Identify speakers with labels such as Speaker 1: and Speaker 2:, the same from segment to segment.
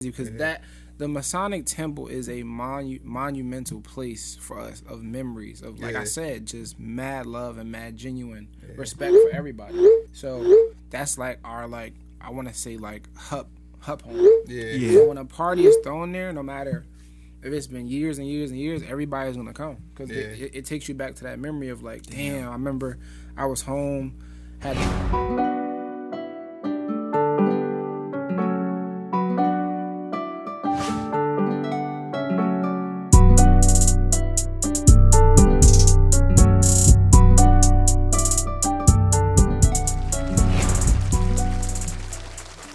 Speaker 1: because that the Masonic Temple is a monumental place for us of memories of, like I said, just mad love and mad genuine respect for everybody. So that's like our, like, I want to say, like hub home. So when a party is thrown there, no matter if it's been years and years and years, everybody's gonna come because it takes you back to that memory of like, damn, I remember I was home, had.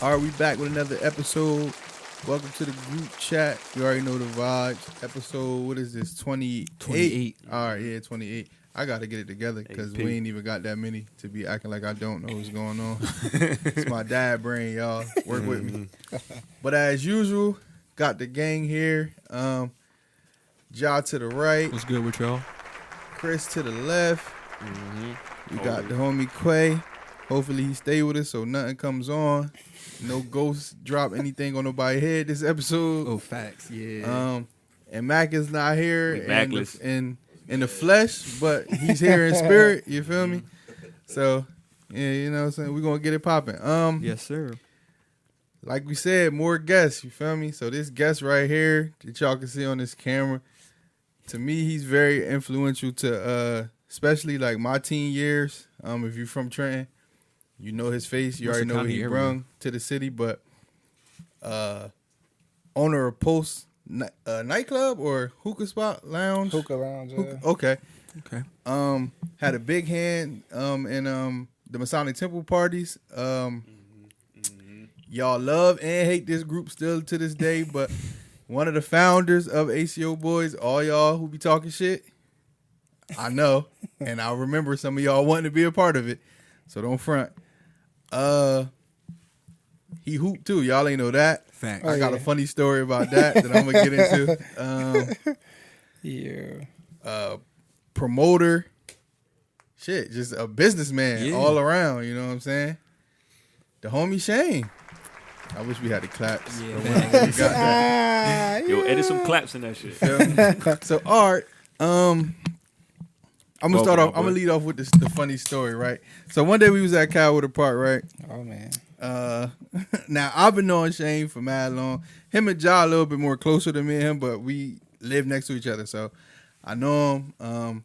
Speaker 2: All right, we back with another episode. Welcome to the group chat. You already know the vibes. Episode, what is this, 28? All right, yeah, 28. I got to get it together because we ain't even got that many to be acting like I don't know what's going on. It's my dad brain, y'all. Work with me. But as usual, got the gang here. Ja to the right.
Speaker 3: What's good with y'all?
Speaker 2: Chris to the left. We got the homie Quay. Hopefully he stay with us so nothing comes on. No ghosts drop anything on nobody's head this episode.
Speaker 3: Oh, facts, yeah.
Speaker 2: And Mac is not here
Speaker 3: Macless.
Speaker 2: in the flesh, but he's here in spirit. You feel me? So, yeah, you know what I'm saying? We're going to get it popping.
Speaker 3: Yes, sir.
Speaker 2: Like we said, more guests. You feel me? So this guest right here that y'all can see on this camera, to me, he's very influential to, especially like my teen years. If you're from Trenton, you know his face. You already know what he brung to the city. But owner of Post nightclub or hookah spot lounge.
Speaker 1: Hookah lounge.
Speaker 2: Okay.
Speaker 3: Okay.
Speaker 2: Had a big hand in the Masonic Temple parties. Y'all love and hate this group still to this day. But one of the founders of ACO Boys, all y'all who be talking shit, I know, and I remember some of y'all wanting to be a part of it. So don't front. He hooped too. Y'all ain't know that.
Speaker 3: Facts.
Speaker 2: I got a funny story about that I'm gonna get into. Promoter. Shit, just a businessman all around. You know what I'm saying? The homie Shane. I wish we had the claps.
Speaker 3: Yeah,
Speaker 2: we got that.
Speaker 4: Yo, edit some claps in that shit.
Speaker 2: So Art, I'm gonna start off. I'm gonna lead off with the funny story, right? So one day we was at Cowwater Park, right?
Speaker 1: Oh man.
Speaker 2: Now I've been knowing Shane for mad long. Him and Ja a little bit more closer than me and him, but we live next to each other, so I know him.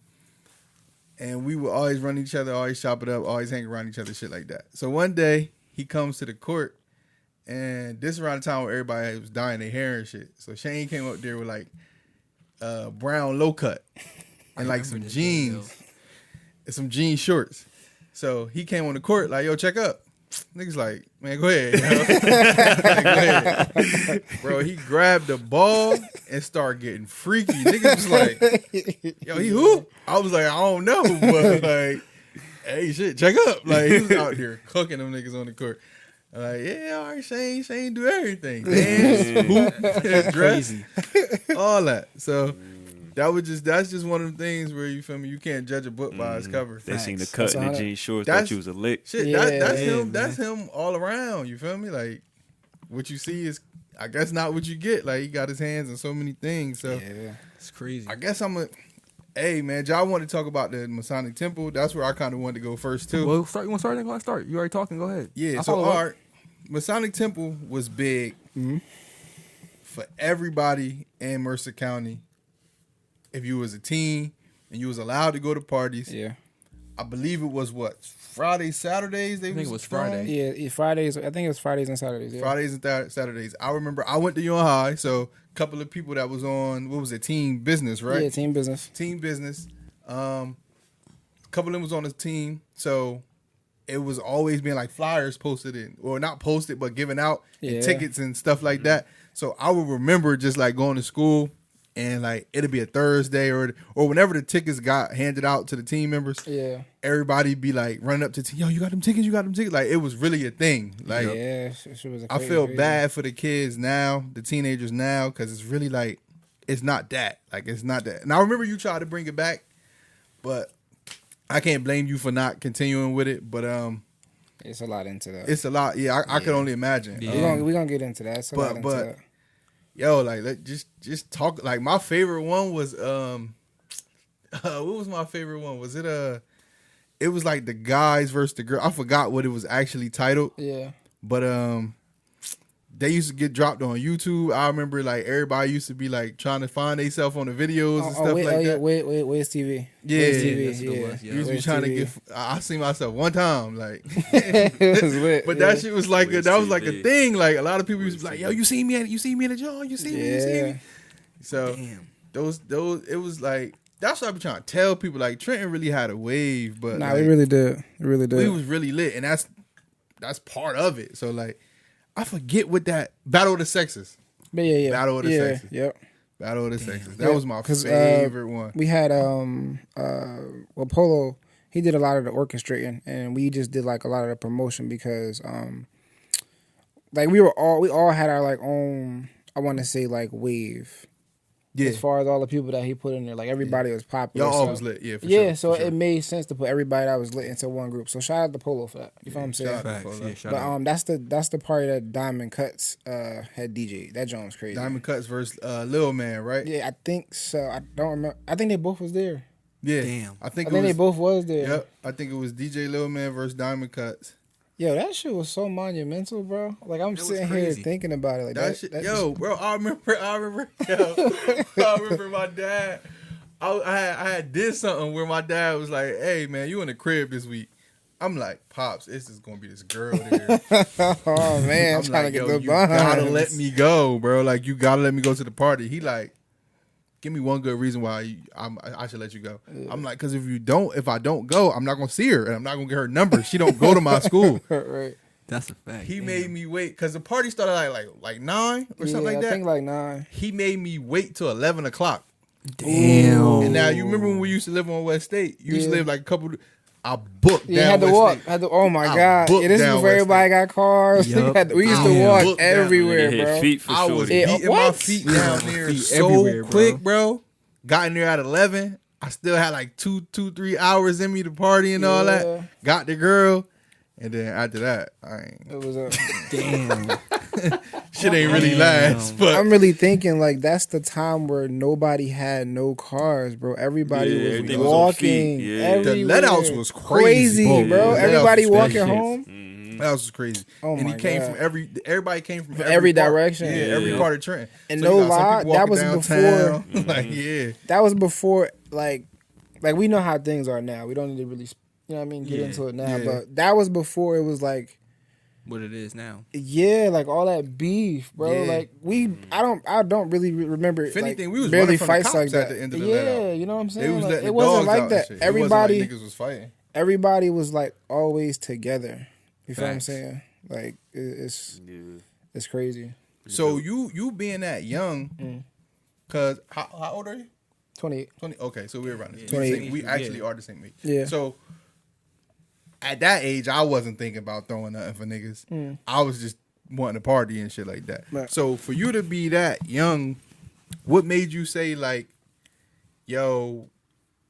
Speaker 2: And we would always run each other, always chop it up, always hang around each other, shit like that. So one day he comes to the court, and this around the time where everybody was dyeing their hair and shit. So Shane came up there with like brown low cut and like some jeans and some jean shorts. So he came on the court like, yo, check up. Niggas like, man, go ahead. You know? Like, go ahead. Bro, he grabbed the ball and started getting freaky. Niggas was like, yo, he hoop? I was like, I don't know, but like, hey, shit, check up. Like, he was out here cooking them niggas on the court. Like, yeah, all right, Shane do everything. Dance, hoop, dress, all that. So that's just one of the things where, you feel me, you can't judge a book by its cover.
Speaker 4: They seen the cut in the jean shorts, thought you was a lick.
Speaker 2: Shit, that's him. Man. That's him all around. You feel me? Like, what you see is, I guess, not what you get. Like, he got his hands on so many things. So
Speaker 1: yeah,
Speaker 3: it's crazy.
Speaker 2: I guess hey man, y'all want to talk about the Masonic Temple? That's where I kind of wanted to go first too.
Speaker 3: Well, you want to start? Then go ahead, start. You already talking? Go ahead.
Speaker 2: Yeah. So Masonic Temple was big for everybody in Mercer County. If you was a teen and you was allowed to go to parties, I believe it was what, Fridays, Saturdays.
Speaker 3: I think it was Friday.
Speaker 1: Yeah, Fridays. I think it was Fridays and Saturdays. Yeah.
Speaker 2: Fridays and Saturdays. I remember I went to Yon High, so a couple of people that was on, what was it, Team Business, right?
Speaker 1: Yeah, Team Business.
Speaker 2: Team Business. A couple of them was on the team, so it was always being like flyers posted in, or not posted, but given out, and tickets and stuff like that. So I would remember just like going to school. And like it'll be a Thursday or whenever the tickets got handed out to the team members, everybody be like running up to yo, you got them tickets, like it was really a thing. Like I feel bad for the kids now, the teenagers now, because it's really like it's not that. And I remember you tried to bring it back, but I can't blame you for not continuing with it. But
Speaker 1: it's a lot into that.
Speaker 2: It's a lot. Yeah, I can only imagine.
Speaker 1: Yeah. We're gonna get into that. It's a lot into that.
Speaker 2: yo, like let just talk. Like my favorite one was what was my favorite one? Was it it was like the guys versus the girl. I forgot what it was actually titled.
Speaker 1: Yeah.
Speaker 2: But they used to get dropped on YouTube. I remember like everybody used to be like trying to find themselves on the videos and stuff like that.
Speaker 1: Where's TV?
Speaker 2: Yeah,
Speaker 1: Where's TV?
Speaker 3: that's what it was,
Speaker 2: You used to be trying to get. I seen myself one time, like,
Speaker 1: It was lit,
Speaker 2: but
Speaker 1: yeah.
Speaker 2: that shit was like
Speaker 4: Where's
Speaker 2: that was like a
Speaker 4: TV?
Speaker 2: thing. Like a lot of people used to be like, "Yo, you see me in the joint? You see me? You see
Speaker 1: Yeah.
Speaker 2: me?" So
Speaker 3: Damn.
Speaker 2: those it was like that's what I be trying to tell people. Like Trenton really had a wave, but
Speaker 1: Nah,
Speaker 2: like,
Speaker 1: we really did. We really did.
Speaker 2: we was really lit, and that's part of it. So like, I forget what that Battle of the Sexes.
Speaker 1: But yeah.
Speaker 2: Battle of the
Speaker 1: yeah,
Speaker 2: Sexes.
Speaker 1: Yep.
Speaker 2: Battle of the Sexes. That
Speaker 1: Yeah,
Speaker 2: was my
Speaker 1: 'cause,
Speaker 2: favorite one.
Speaker 1: We had Polo, he did a lot of the orchestrating, and we just did like a lot of the promotion because like we all had our like own, I want to say like wave.
Speaker 2: Yeah,
Speaker 1: As far as all the people that he put in there, like everybody was popular.
Speaker 2: y'all
Speaker 1: so-
Speaker 2: always lit. Yeah, for
Speaker 1: yeah,
Speaker 2: sure,
Speaker 1: so
Speaker 2: for sure.
Speaker 1: it made sense to put everybody that was lit into one group. So shout out to Polo for that. You feel what I'm saying?
Speaker 2: shout out.
Speaker 3: Facts. Yeah, shout
Speaker 1: But
Speaker 3: out.
Speaker 1: that's the party that Diamond Cuts had DJ. That joint was crazy.
Speaker 2: Diamond Cuts versus Lil Man, right?
Speaker 1: Yeah, I think so. I don't remember. I think they both was there.
Speaker 2: Yeah.
Speaker 3: Damn.
Speaker 2: I think
Speaker 1: I think
Speaker 2: it
Speaker 1: they
Speaker 2: was.
Speaker 1: both was there.
Speaker 2: Yep. I think it was DJ Lil Man versus Diamond Cuts.
Speaker 1: Yo, that shit was so monumental, bro. Like I'm
Speaker 3: was
Speaker 1: sitting here
Speaker 3: crazy.
Speaker 1: thinking about it. Like
Speaker 2: That shit,
Speaker 1: that
Speaker 2: yo, bro. I remember. Yo, I remember my dad. I had did something where my dad was like, "Hey, man, you in the crib this week?" I'm like, "Pops, this is gonna be this girl there."
Speaker 1: oh man, I'm
Speaker 2: I'm
Speaker 1: trying
Speaker 2: like,
Speaker 1: to get
Speaker 2: "Yo,
Speaker 1: the
Speaker 2: you gotta
Speaker 1: behinds.
Speaker 2: let me go, bro. Like, you gotta let me go to the party." He like, "Give me one good reason why I should let you go." I'm like, "Cause if I don't go, I'm not gonna see her, and I'm not gonna get her number. She don't go to my school."
Speaker 1: right.
Speaker 3: That's a fact.
Speaker 2: He
Speaker 3: Damn.
Speaker 2: made me wait because the party started like 9 or something like
Speaker 1: I
Speaker 2: that.
Speaker 1: think like 9.
Speaker 2: He made me wait till 11 o'clock.
Speaker 3: Damn.
Speaker 2: And now you remember when we used to live on West State? You used to
Speaker 1: Yeah.
Speaker 2: live like a couple. I booked
Speaker 1: Yeah,
Speaker 2: down
Speaker 1: had to
Speaker 2: West
Speaker 1: walk.
Speaker 2: State.
Speaker 1: Had to. Oh my
Speaker 2: I
Speaker 1: god!
Speaker 2: booked
Speaker 1: Yeah, this is
Speaker 2: down
Speaker 1: before
Speaker 2: West
Speaker 1: everybody got cars.
Speaker 3: Yup.
Speaker 1: We used
Speaker 2: I
Speaker 1: to walk
Speaker 2: booked down.
Speaker 1: everywhere,
Speaker 4: Nigga
Speaker 1: bro.
Speaker 4: hit feet for
Speaker 2: I was
Speaker 4: shorty.
Speaker 1: Yeah,
Speaker 2: beating my
Speaker 1: what?
Speaker 2: feet
Speaker 3: Yeah,
Speaker 2: down
Speaker 3: my
Speaker 2: there
Speaker 3: feet
Speaker 2: so
Speaker 3: everywhere, bro.
Speaker 2: quick, bro. Got in there at 11. I still had like 3 hours in me to party and all
Speaker 1: Yeah.
Speaker 2: that. Got the girl. And then after that, I ain't.
Speaker 1: It was a.
Speaker 3: Damn.
Speaker 2: Shit ain't really
Speaker 3: Damn.
Speaker 2: last. But
Speaker 1: I'm really thinking like that's the time where nobody had no cars, bro. Everybody
Speaker 4: Yeah,
Speaker 1: was
Speaker 4: everything was on
Speaker 1: walking.
Speaker 4: feet, yeah.
Speaker 2: the
Speaker 1: everywhere.
Speaker 2: letouts was crazy,
Speaker 1: bro.
Speaker 2: The letouts
Speaker 1: Everybody
Speaker 2: was
Speaker 1: walking
Speaker 2: crazy.
Speaker 1: home.
Speaker 2: That was crazy.
Speaker 1: Oh
Speaker 2: and
Speaker 1: my
Speaker 2: he came
Speaker 1: God.
Speaker 2: from everybody came from
Speaker 1: every
Speaker 2: part.
Speaker 1: direction.
Speaker 2: Yeah,
Speaker 1: Yeah.
Speaker 2: every part of Trenton.
Speaker 1: And
Speaker 2: you
Speaker 1: no
Speaker 2: got some
Speaker 1: lie,
Speaker 2: people
Speaker 1: that
Speaker 2: walking
Speaker 1: was
Speaker 2: downtown.
Speaker 1: before-
Speaker 2: like, yeah.
Speaker 1: That was before like we know how things are now. We don't need to really, you know what I mean, get
Speaker 3: Yeah.
Speaker 1: into it now.
Speaker 2: Yeah.
Speaker 1: But that was before it was like,
Speaker 3: What it is now.
Speaker 1: yeah, like all that beef, bro.
Speaker 2: Yeah.
Speaker 1: Like I don't really remember.
Speaker 2: If anything,
Speaker 1: like,
Speaker 2: we was
Speaker 1: barely
Speaker 2: running from the
Speaker 1: fights
Speaker 2: cops
Speaker 1: like
Speaker 2: at
Speaker 1: that.
Speaker 2: the end of the
Speaker 1: yeah,
Speaker 2: let-out.
Speaker 1: you know what I'm
Speaker 2: They
Speaker 1: saying?
Speaker 2: was
Speaker 1: Like,
Speaker 2: letting
Speaker 1: it
Speaker 2: the
Speaker 1: wasn't
Speaker 2: dogs
Speaker 1: like
Speaker 2: out
Speaker 1: that.
Speaker 2: and shit. It wasn't like
Speaker 1: Everybody,
Speaker 2: niggas was fighting.
Speaker 1: everybody was like always together. You feel what I'm
Speaker 3: Facts.
Speaker 1: saying? Like
Speaker 4: Yeah.
Speaker 1: it's crazy.
Speaker 2: So you being that young,
Speaker 1: Mm.
Speaker 2: cause how old are you?
Speaker 1: 28.
Speaker 2: 20. Okay, so we're around.
Speaker 1: 28.
Speaker 2: We actually are the same age.
Speaker 1: Yeah.
Speaker 2: So at that age, I wasn't thinking about throwing nothing for niggas. I was just wanting to party and shit like that.
Speaker 1: Right.
Speaker 2: So for you to be that young, what made you say like, yo,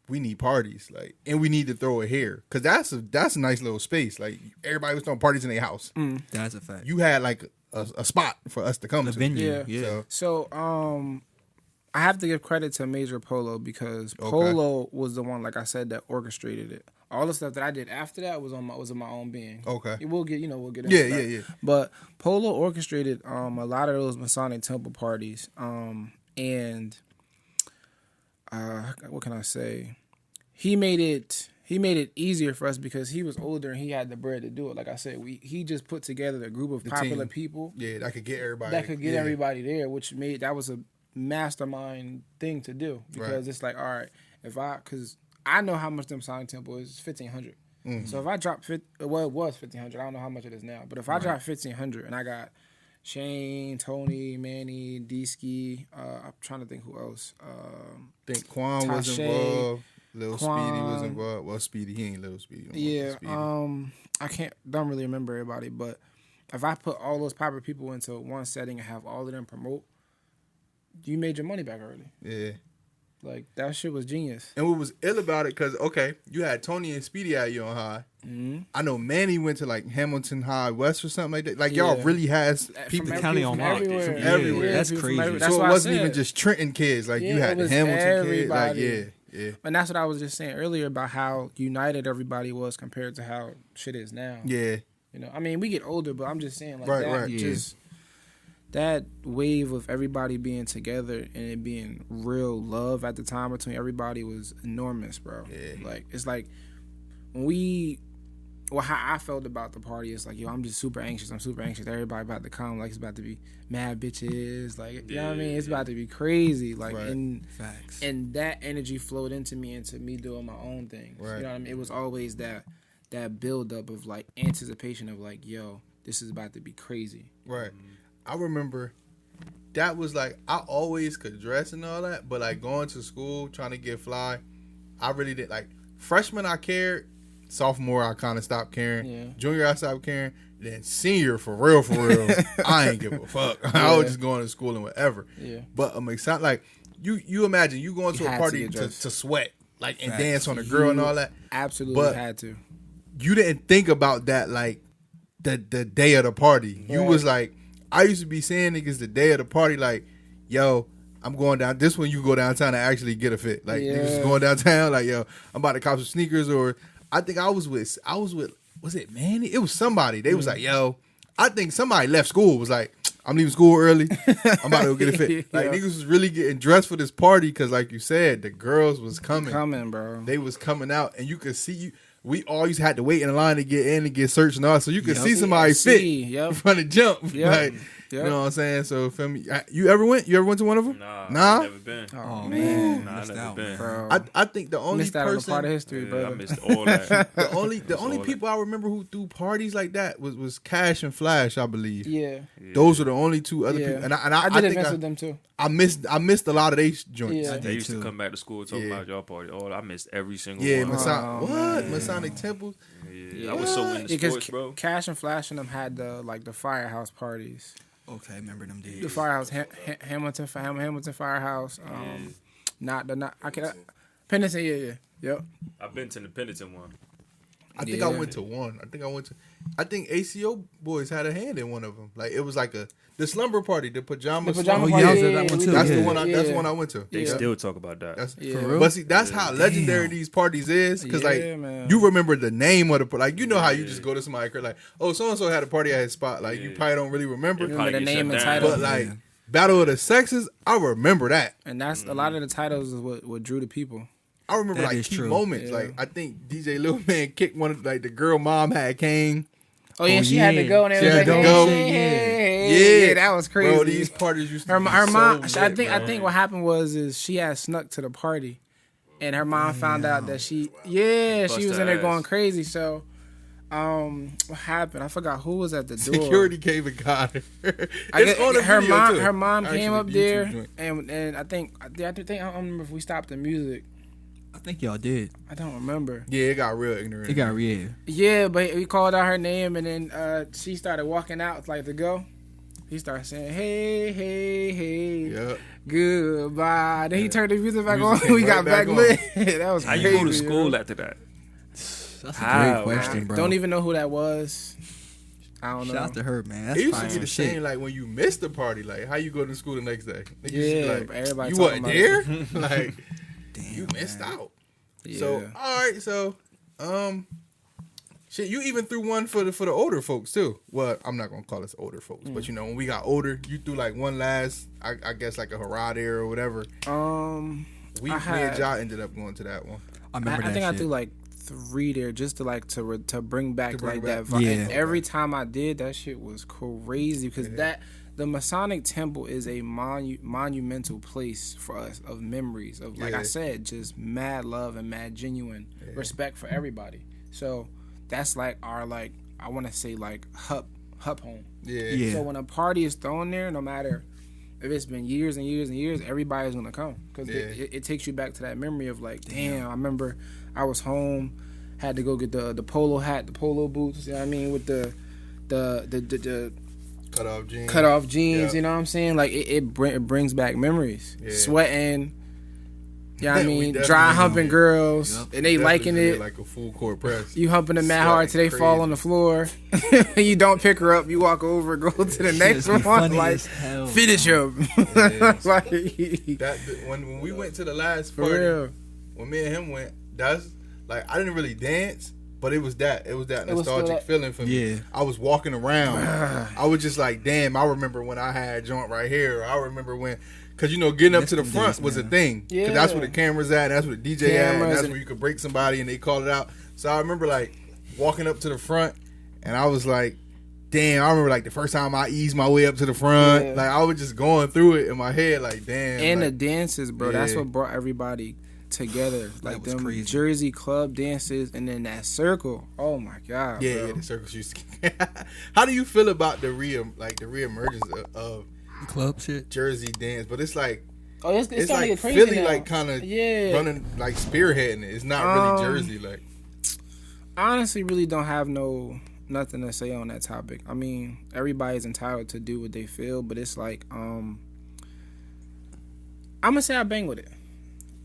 Speaker 2: we need parties, like, and we need to throw it here? Cause that's a nice little space. Like everybody was throwing parties in their house.
Speaker 3: That's a fact.
Speaker 2: You had like a spot for us to come
Speaker 3: The
Speaker 2: to.
Speaker 3: venue.
Speaker 1: Yeah.
Speaker 3: Yeah.
Speaker 2: So
Speaker 1: So, I have to give credit to Major Polo because Polo was the one, like I said, that orchestrated it. All the stuff that I did after that was in my own being.
Speaker 2: Okay.
Speaker 1: We'll get into
Speaker 2: Yeah,
Speaker 1: that.
Speaker 2: yeah.
Speaker 1: But Polo orchestrated a lot of those Masonic Temple parties. And what can I say? He made it easier for us because he was older and he had the bread to do it. Like I said, he just put together a group of popular
Speaker 2: team.
Speaker 1: people
Speaker 2: yeah, that could get everybody.
Speaker 1: that could get
Speaker 2: yeah.
Speaker 1: everybody there, which made that was a mastermind thing to do because
Speaker 2: Right.
Speaker 1: it's like, all right, because I know how much them Masonic Temple is, $1,500. So if I drop it was $1,500. I don't know how much it is now, but if I drop $1,500 and I got Shane, Tony, Manny, D-Ski, I'm trying to think who else.
Speaker 2: I think Quan was
Speaker 1: Tasha,
Speaker 2: involved. Lil Speedy was
Speaker 1: Quan.
Speaker 2: involved. Well, Speedy, he ain't Lil Speedy. no more.
Speaker 1: Yeah,
Speaker 2: Speedy.
Speaker 1: don't really remember everybody, but if I put all those popular people into one setting and have all of them promote, you made your money back already.
Speaker 2: Yeah.
Speaker 1: Like that shit was genius.
Speaker 2: And what was ill about it, because okay, you had Tony and Speedy at you on high.
Speaker 1: Mm-hmm.
Speaker 2: I know Manny went to like Hamilton High West or something like that. Like y'all really has people
Speaker 3: county on lock.
Speaker 1: everywhere.
Speaker 2: Everywhere.
Speaker 1: Yeah,
Speaker 3: That's
Speaker 1: people from
Speaker 3: crazy.
Speaker 1: everywhere. That's
Speaker 2: so
Speaker 1: why
Speaker 2: it
Speaker 1: I
Speaker 2: wasn't
Speaker 1: said.
Speaker 2: even just Trenton kids. Like
Speaker 1: Yeah,
Speaker 2: you had
Speaker 1: it
Speaker 2: the
Speaker 1: was
Speaker 2: Hamilton
Speaker 1: everybody.
Speaker 2: kids. Like yeah.
Speaker 1: And that's what I was just saying earlier about how united everybody was compared to how shit is now.
Speaker 2: Yeah.
Speaker 1: You know, I mean, we get older, but I'm just saying, like
Speaker 2: Right,
Speaker 1: just that wave of everybody being together and it being real love at the time between everybody was enormous, bro.
Speaker 2: Yeah.
Speaker 1: Like it's like how I felt about the party is like, yo, I'm just super anxious. I'm super anxious. Everybody about to come. Like it's about to be mad bitches. Like you know what I mean? It's about to be crazy. Like
Speaker 3: Facts.
Speaker 1: and that energy flowed into me doing my own thing.
Speaker 2: Right.
Speaker 1: You know what I mean? It was always that build up of like anticipation of like, yo, this is about to be crazy.
Speaker 2: Right. I remember that was like, I always could dress and all that, but like going to school, trying to get fly, I really did. Like freshman, I cared. Sophomore, I kind of stopped caring.
Speaker 1: Yeah.
Speaker 2: Junior, I stopped caring. Then senior, for real, I ain't give a fuck. I was just going to school and whatever.
Speaker 1: Yeah.
Speaker 2: But I'm excited. Like you imagine you going to a party to sweat, like and dance on a girl and all that.
Speaker 1: Absolutely
Speaker 2: But
Speaker 1: had to.
Speaker 2: You didn't think about that like the day of the party. You was like, I used to be saying niggas the day of the party like, yo, I'm going down. This one you go downtown and actually get a fit. Like niggas going downtown like, yo, I'm about to cop some sneakers. Or I think I was with was it Manny? It was somebody. They was like, yo, I think somebody left school. Was like, I'm leaving school early. I'm about to go get a fit. Like niggas was really getting dressed for this party because, like you said, the girls was coming,
Speaker 1: bro.
Speaker 2: They was coming out, and you could see you. We always had to wait in line to get in and get searched and all, so you could see somebody fit in front of jump. Like, you know what I'm saying? So, feel me? You ever went? You ever went to one of them?
Speaker 4: Nah? Never been.
Speaker 1: Oh man,
Speaker 4: Nah, I never been.
Speaker 1: bro.
Speaker 2: I think the only
Speaker 1: Missed out on a part of history,
Speaker 4: Yeah,
Speaker 1: brother.
Speaker 4: I missed all that.
Speaker 2: the only people I remember who threw parties like that was Cash and Flash, I believe.
Speaker 1: Yeah.
Speaker 2: Those were the only two other people. And I
Speaker 1: did
Speaker 2: think
Speaker 1: events with them too.
Speaker 2: I missed a lot of these joints.
Speaker 1: Yeah.
Speaker 4: They used to come back to school talking about y'all party. Oh, I missed every single
Speaker 2: Yeah,
Speaker 4: one.
Speaker 2: Masonic Temples.
Speaker 4: Yeah. I was so into sports, bro.
Speaker 1: Cash and Flash and them had the firehouse parties.
Speaker 3: Okay, remember them days.
Speaker 1: The firehouse, Hamilton Firehouse. Pendleton, yep.
Speaker 4: I've been to the Pendleton one.
Speaker 2: I think I went to one. I think ACO boys had a hand in one of them. Like it was like the slumber party, the pajama
Speaker 1: party.
Speaker 2: party.
Speaker 3: Yeah, that one too.
Speaker 2: That's
Speaker 3: Yeah.
Speaker 2: the one. That's the one I went to.
Speaker 4: They still talk about that.
Speaker 2: That's,
Speaker 1: For real?
Speaker 2: But see, that's how legendary these parties is. Because like
Speaker 1: man.
Speaker 2: you remember the name of the like you know how you just go to somebody like, oh, so and so had a party at his spot. Like you probably don't really remember.
Speaker 1: Remember the
Speaker 4: get
Speaker 1: name
Speaker 4: shut
Speaker 1: and
Speaker 4: down.
Speaker 1: title.
Speaker 2: But like Battle of the Sexes, I remember that.
Speaker 1: And that's a lot of the titles is what drew the people.
Speaker 2: I remember
Speaker 3: That
Speaker 2: like
Speaker 3: is
Speaker 2: key
Speaker 3: true.
Speaker 2: moments.
Speaker 1: Yeah.
Speaker 2: Like I think DJ Lil Man kicked one of like the girl mom had came.
Speaker 1: Oh yeah, she had to go and
Speaker 2: She
Speaker 1: everything.
Speaker 2: had to go.
Speaker 1: Yeah, that was crazy.
Speaker 2: Bro, these parties used to
Speaker 1: her
Speaker 2: be
Speaker 1: mom.
Speaker 2: so
Speaker 1: I
Speaker 2: lit,
Speaker 1: think
Speaker 2: man.
Speaker 1: what happened was she had snuck to the party, and her mom found out that she was in there
Speaker 4: her
Speaker 1: going
Speaker 4: ass.
Speaker 1: crazy. So, what happened? I forgot who was at the door.
Speaker 2: Security came and got her.
Speaker 1: I
Speaker 2: It's
Speaker 1: guess
Speaker 2: on the
Speaker 1: her
Speaker 2: video,
Speaker 1: mom.
Speaker 2: too.
Speaker 1: Her mom
Speaker 2: Actually,
Speaker 1: came up
Speaker 2: the
Speaker 1: there,
Speaker 2: YouTube joint.
Speaker 1: and I think I don't remember if we stopped the music.
Speaker 3: I think y'all did.
Speaker 1: I don't remember.
Speaker 2: Yeah, it got real ignorant.
Speaker 3: It got real.
Speaker 1: Yeah, but we called out her name, and then she started walking out like to go. He started saying, "Hey, hey, hey,
Speaker 2: Yep.
Speaker 1: goodbye." Then he turned the music back
Speaker 2: Music
Speaker 1: on.
Speaker 2: came
Speaker 1: We got
Speaker 2: right
Speaker 1: back
Speaker 2: back on.
Speaker 1: lit. That was
Speaker 4: How
Speaker 1: crazy.
Speaker 4: you go to
Speaker 1: yo.
Speaker 4: school after that?
Speaker 3: That's a
Speaker 4: How?
Speaker 3: great question, bro.
Speaker 1: Don't even know who that was. I don't
Speaker 3: Shout
Speaker 1: know.
Speaker 3: out to her, man. That's
Speaker 2: It used to
Speaker 3: fine
Speaker 2: be the
Speaker 3: shit.
Speaker 2: same, like when you missed the party, like how you go to school the next day. Niggas used to be
Speaker 1: Yeah,
Speaker 2: like,
Speaker 1: everybody
Speaker 2: you
Speaker 1: talking
Speaker 2: wasn't
Speaker 1: about
Speaker 2: there.
Speaker 1: it.
Speaker 2: Like
Speaker 3: Damn,
Speaker 2: you missed
Speaker 3: man.
Speaker 2: out.
Speaker 1: Yeah.
Speaker 2: So all right, so shit, you even threw one for the older folks too. Well, I'm not gonna call us older folks, but you know when we got older, you threw like one last, I guess like a hurrah there or whatever. Me and Ja ended up going to that one.
Speaker 3: I remember
Speaker 1: I
Speaker 3: that
Speaker 1: think
Speaker 3: shit.
Speaker 1: I threw like 3 there just to bring back
Speaker 2: bring
Speaker 1: like
Speaker 2: it
Speaker 1: that
Speaker 2: back.
Speaker 1: vibe.
Speaker 3: Yeah.
Speaker 1: And every time I did, that shit was crazy because the Masonic Temple is a monumental place for us of memories of, like I said, just mad love and mad genuine respect for everybody. So that's like our I want to say hub home.
Speaker 2: Yeah.
Speaker 1: So when a party is thrown there, no matter if it's been years and years and years, everybody's gonna come because it takes you back to that memory of like, damn, I remember I was home, had to go get the polo hat, the polo boots. You know what I mean, with the
Speaker 2: Cut off jeans.
Speaker 1: You know what I'm saying? Like it brings back memories.
Speaker 2: Yeah.
Speaker 1: Sweating, Yeah, I
Speaker 2: We
Speaker 1: mean,
Speaker 2: definitely
Speaker 1: dry
Speaker 2: did.
Speaker 1: humping girls,
Speaker 3: Yep.
Speaker 1: and they liking
Speaker 2: Definitely
Speaker 1: it.
Speaker 2: did like a full court press.
Speaker 1: You humping them mad hard till they
Speaker 2: Sweating
Speaker 1: fall
Speaker 2: crazy.
Speaker 1: on the floor. You don't pick her up. You walk over, go to the next
Speaker 3: Shit be
Speaker 1: one.
Speaker 3: funny
Speaker 1: Like,
Speaker 3: as hell,
Speaker 1: finish
Speaker 3: bro.
Speaker 1: him.
Speaker 2: Yeah.
Speaker 1: Like,
Speaker 2: When we went to the last
Speaker 1: for
Speaker 2: party,
Speaker 1: real.
Speaker 2: when me and him went, that's like I didn't really dance, but it was that
Speaker 1: was
Speaker 2: nostalgic
Speaker 1: still that-
Speaker 2: feeling for me.
Speaker 3: Yeah.
Speaker 2: I was walking around, I was just like, damn, I remember when I had a joint right here. I remember when, cause getting up to the
Speaker 3: Missed them
Speaker 2: front
Speaker 3: days,
Speaker 2: was a
Speaker 3: man.
Speaker 2: thing.
Speaker 1: Yeah.
Speaker 2: Cause that's where the cameras at, and that's where the DJ at, and
Speaker 1: Cameras
Speaker 2: that's
Speaker 1: and-
Speaker 2: where you could break somebody and they call it out. So I remember like walking up to the front, and I was like, damn, I remember like the first time I eased my way up to the front.
Speaker 1: Yeah.
Speaker 2: Like I was just going through it in my head, like damn.
Speaker 1: And the
Speaker 2: like,
Speaker 1: dances, bro. That's
Speaker 2: Yeah.
Speaker 1: what brought everybody together. Like
Speaker 3: was
Speaker 1: them
Speaker 3: crazy.
Speaker 1: Jersey club dances, and then that circle. Oh my god,
Speaker 2: yeah,
Speaker 1: bro.
Speaker 2: yeah, the circus used to. How do you feel about the reemergence of
Speaker 3: Club shit.
Speaker 2: Jersey dance? But it's like
Speaker 1: Oh, it's
Speaker 2: it's
Speaker 1: starting to
Speaker 2: like
Speaker 1: get crazy
Speaker 2: Philly,
Speaker 1: now.
Speaker 2: like kind of
Speaker 1: Yeah.
Speaker 2: running, like spearheading it. It's not really Jersey, like.
Speaker 1: I honestly really don't have nothing to say on that topic. I mean, everybody's entitled to do what they feel, but it's like I'm gonna say I bang with it.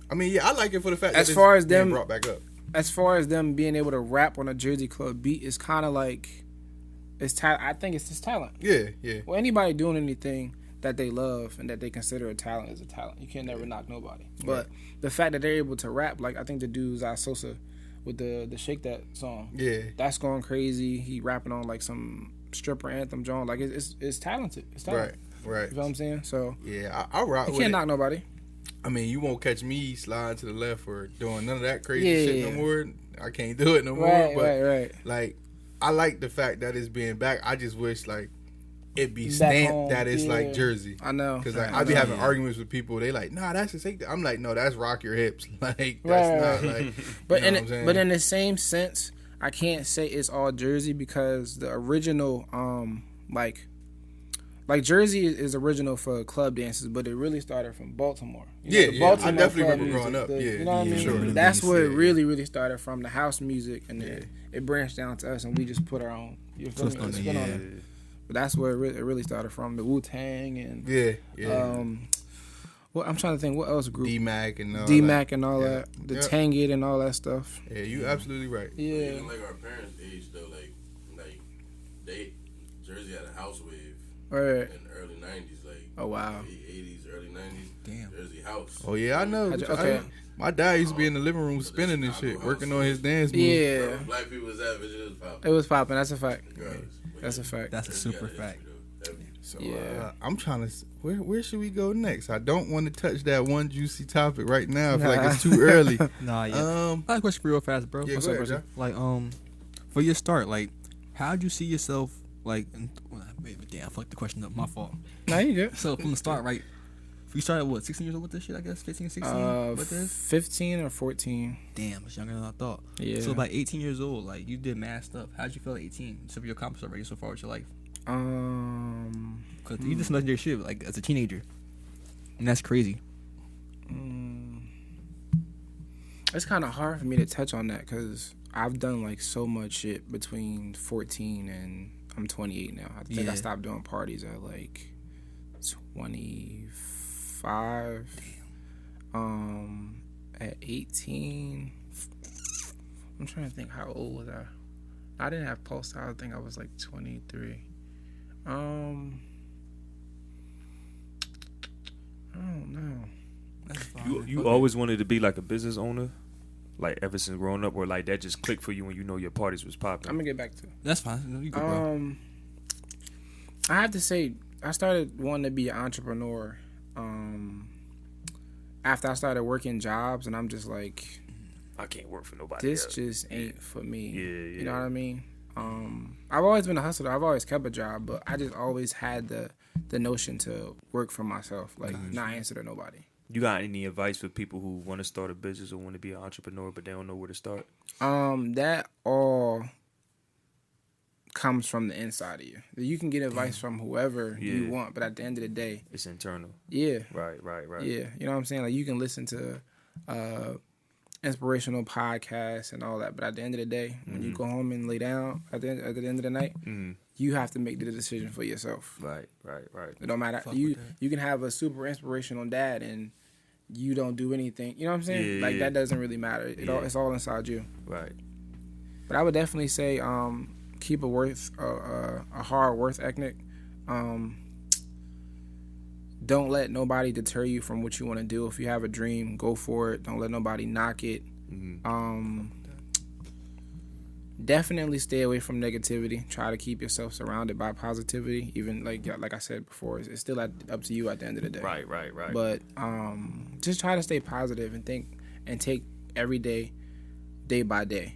Speaker 2: I mean, yeah, I like it for the fact
Speaker 1: As
Speaker 2: that
Speaker 1: far
Speaker 2: it's
Speaker 1: as
Speaker 2: being
Speaker 1: them-
Speaker 2: brought back up.
Speaker 1: As far as them being able to rap on a Jersey club beat, it's kind of like I think it's just talent.
Speaker 2: Yeah, yeah,
Speaker 1: Well, anybody doing anything that they love and that they consider a talent is a talent. You can never knock nobody. But the fact that they're able to rap, like I think the dude Zai Sosa with the Shake That song,
Speaker 2: yeah.
Speaker 1: that's going crazy. He rapping on like some stripper anthem joint. Like it's talented. It's talented.
Speaker 2: Right.
Speaker 1: You know what I'm saying? So
Speaker 2: Yeah, I rock
Speaker 1: you
Speaker 2: with
Speaker 1: can't
Speaker 2: it.
Speaker 1: knock nobody.
Speaker 2: I mean, you won't catch me sliding to the left or doing none of that crazy
Speaker 1: Yeah,
Speaker 2: shit
Speaker 1: yeah.
Speaker 2: no more. I can't do it no more.
Speaker 1: Right,
Speaker 2: But
Speaker 1: right.
Speaker 2: like, I like the fact that it's being back. I just wish like it be
Speaker 1: Back
Speaker 2: stamped
Speaker 1: home,
Speaker 2: that it's
Speaker 1: yeah.
Speaker 2: like Jersey.
Speaker 1: I know.
Speaker 2: Cause like
Speaker 1: I
Speaker 2: I be
Speaker 1: know.
Speaker 2: having arguments with people. They like, nah, that's just. I'm like, no, that's rock your hips. Like that's
Speaker 1: Right,
Speaker 2: not like.
Speaker 1: But
Speaker 2: you know what I'm saying?
Speaker 1: but in the same sense, I can't say it's all Jersey because the original like Jersey is original for club dances, but it really started from Baltimore.
Speaker 2: Yeah,
Speaker 1: the
Speaker 2: yeah. I
Speaker 1: Baltimore
Speaker 2: definitely
Speaker 1: club
Speaker 2: remember growing
Speaker 1: music,
Speaker 2: up.
Speaker 1: the-
Speaker 2: Yeah,
Speaker 1: you know what I
Speaker 2: yeah,
Speaker 1: mean.
Speaker 2: sure.
Speaker 1: That's where it
Speaker 3: Yeah.
Speaker 1: really started from, the house music, and then it branched down to us, and we just put our own
Speaker 3: Twist on it,
Speaker 1: spin on
Speaker 3: yeah.
Speaker 1: it. But that's where it really started from, the Wu Tang and
Speaker 2: yeah.
Speaker 1: Well, I'm trying to think what else group.
Speaker 2: D Mac and all
Speaker 1: D
Speaker 2: that.
Speaker 1: Mac and all
Speaker 2: Yeah.
Speaker 1: that, the
Speaker 2: Yeah.
Speaker 1: Tangit and all that stuff.
Speaker 2: Yeah, you absolutely right.
Speaker 1: Yeah,
Speaker 5: Even like our parents' age though, like they Jersey had a house wave
Speaker 1: right.
Speaker 5: in the early '90s, like
Speaker 1: Oh wow.
Speaker 5: 80s, early '90s.
Speaker 3: Damn.
Speaker 5: Jersey house.
Speaker 2: Oh yeah, I know.
Speaker 1: Okay.
Speaker 2: My dad used to be in the living room spinning and shit, working on his dance moves.
Speaker 1: Yeah,
Speaker 5: Where black people was at, it was popping.
Speaker 1: it was popping. That's a fact.
Speaker 5: Regardless. But
Speaker 1: That's
Speaker 5: yeah,
Speaker 1: a fact.
Speaker 3: That's a
Speaker 5: Jersey
Speaker 3: super
Speaker 5: got that
Speaker 3: fact.
Speaker 5: history, though. Heavy.
Speaker 2: So
Speaker 1: Yeah.
Speaker 2: I'm trying to. Where should we go next? I don't want to touch that one juicy topic right now. I feel like it's too early.
Speaker 3: Nah, yeah. I got a question for you real fast, bro.
Speaker 2: Yeah,
Speaker 3: What's
Speaker 2: go
Speaker 3: up,
Speaker 2: ahead,
Speaker 3: bro? Like, for your start, like, how'd you see yourself, like, damn, fuck the question up, my fault.
Speaker 1: No, you good.
Speaker 3: So, from the start, right, you started, what, 16 years old with this shit, I guess? 15, 16 with this?
Speaker 1: 15 or 14.
Speaker 3: Damn, it's younger than I thought.
Speaker 1: Yeah.
Speaker 3: So, about 18 years old, like, you did mad stuff. How'd you feel at 18? So, you accomplished already so far with your life? Because you did some legendary shit, like, as a teenager. And that's crazy.
Speaker 1: It's kind of hard for me to touch on that because I've done like so much shit between 14 and I'm 28 now. I think I
Speaker 3: Yeah.
Speaker 1: stopped doing parties at like 25. At 18, I'm trying to think, how old was I? I didn't have Pulse. I think I was like 23. I don't know.
Speaker 3: That's fine.
Speaker 4: You always wanted to be like a business owner, like ever since growing up, or like that just clicked for you when you know your parties was popping.
Speaker 1: I'm gonna get back to it.
Speaker 3: That's fine. You good, bro.
Speaker 1: I have to say, I started wanting to be an entrepreneur after I started working jobs, and I'm just like,
Speaker 4: I can't work for nobody
Speaker 1: this
Speaker 4: else.
Speaker 1: just ain't for me.
Speaker 4: Yeah.
Speaker 1: You know what I mean? I've always been a hustler. I've always kept a job, but I just always had the notion to work for myself, like not answer to nobody.
Speaker 4: You got any advice for people who want to start a business or want to be an entrepreneur but they don't know where to start?
Speaker 1: That all comes from the inside of you. You can get advice from whoever you
Speaker 4: Yeah.
Speaker 1: want, but at the end of the day,
Speaker 4: It's internal.
Speaker 1: yeah.
Speaker 4: Right.
Speaker 1: Yeah, you know what I'm saying? Like, you can listen to inspirational podcasts and all that, but at the end of the day, when you go home and lay down at the end of the night, you have to make the decision for yourself.
Speaker 4: Right.
Speaker 1: It don't matter.
Speaker 3: Fuck
Speaker 1: You
Speaker 3: with that.
Speaker 1: you can have a super inspirational dad, and you don't do anything. You know what I'm saying?
Speaker 4: Yeah,
Speaker 1: like
Speaker 4: yeah.
Speaker 1: that doesn't really matter. It's all inside you.
Speaker 4: Right.
Speaker 1: But I would definitely say keep a hard work ethic. Don't let nobody deter you from what you want to do. If you have a dream, go for it. Don't let nobody knock it. Definitely stay away from negativity. Try to keep yourself surrounded by positivity. Even like I said before, it's still up to you at the end of the day.
Speaker 4: Right.
Speaker 1: But just try to stay positive and think and take every day by day.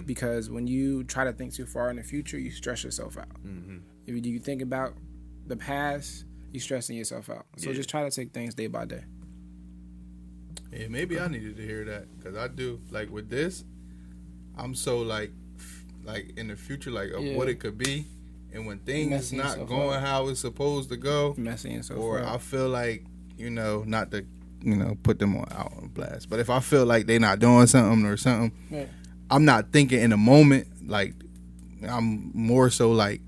Speaker 1: Because when you try to think too far in the future, you stress yourself out. If you think about the past, you're stressing yourself out. So just try to take things day by day.
Speaker 2: Yeah, maybe I needed to hear that because I do. Like with this, I'm so like in the future, like of what it could be, and when things not going how it's supposed to go,
Speaker 1: messing yourself
Speaker 2: or
Speaker 1: up.
Speaker 2: I feel like not to put them out on blast, but if I feel like they not doing something or something,
Speaker 1: Right.
Speaker 2: I'm not thinking in the moment. Like I'm more so like,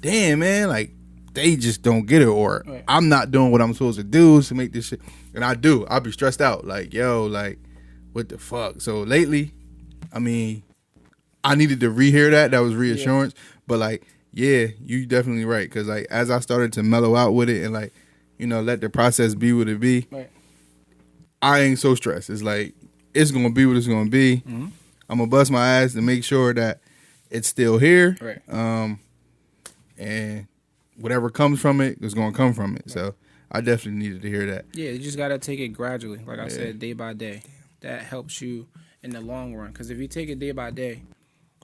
Speaker 2: damn man, like they just don't get it, or
Speaker 1: Right.
Speaker 2: I'm not doing what I'm supposed to do to make this shit. And I'll be stressed out. Like, yo, like, what the fuck? So lately, I mean, I needed to rehear that. That was reassurance. Yeah. But like, yeah, you definitely right. Cause like, as I started to mellow out with it and like, let the process be what it be,
Speaker 1: right.
Speaker 2: I ain't so stressed. It's like, it's going to be what it's going to be. Mm-hmm. I'm going to bust my ass to make sure that it's still here.
Speaker 1: Right.
Speaker 2: And whatever comes from it is going to come from it. Right. So I definitely needed to hear that.
Speaker 1: Yeah, you just got to take it gradually. Like I said, day by day. That helps you in the long run. Because if you take it day by day,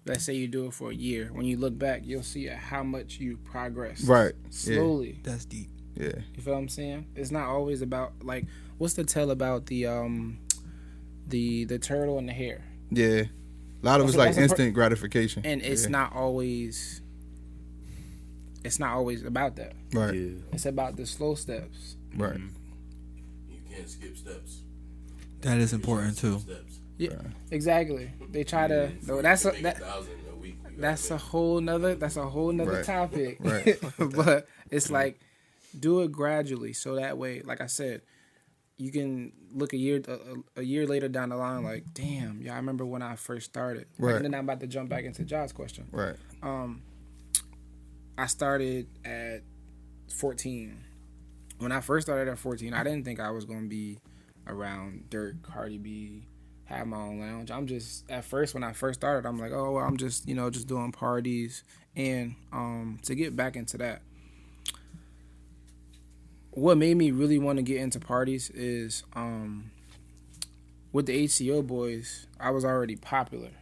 Speaker 1: let's say you do it for a year. When you look back, you'll see how much you progress.
Speaker 2: Right.
Speaker 1: Slowly.
Speaker 3: Yeah. That's deep.
Speaker 2: Yeah.
Speaker 1: You feel what I'm saying? It's not always about, like, what's the tell about the turtle and the hare?
Speaker 2: Yeah. A lot of it's like instant gratification.
Speaker 1: And it's not always about that.
Speaker 2: Right.
Speaker 4: Yeah.
Speaker 1: It's about the slow steps.
Speaker 2: Right.
Speaker 5: You can't skip steps.
Speaker 3: That is important too.
Speaker 5: Steps.
Speaker 1: Yeah, exactly. They try to. No, that's a whole nother
Speaker 2: right.
Speaker 1: topic.
Speaker 2: Right.
Speaker 1: But it's like, do it gradually, so that way, like I said, you can look a year later down the line, like, damn, yeah, I remember when I first started.
Speaker 2: Right.
Speaker 1: And then I'm about to jump back into John's question.
Speaker 2: Right.
Speaker 1: I started at 14. When I first started at 14, I didn't think I was gonna be around Dirk, Cardi B, have my own lounge. I'm just, at first, when I first started, I'm like, oh, well, I'm just, just doing parties. And to get back into that, what made me really want to get into parties is with the HCO boys, I was already popular.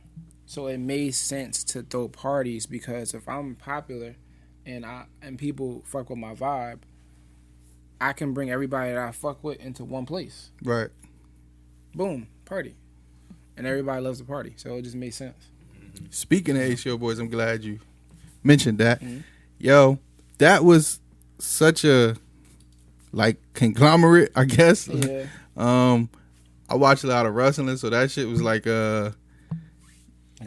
Speaker 1: So it made sense to throw parties, because if I'm popular and people fuck with my vibe, I can bring everybody that I fuck with into one place.
Speaker 2: Right.
Speaker 1: Boom, party. And everybody loves the party. So it just made sense.
Speaker 2: Speaking of HCO boys, I'm glad you mentioned that. Mm-hmm. Yo, that was such a conglomerate, I guess.
Speaker 1: Yeah.
Speaker 2: I watch a lot of wrestling, so that shit was like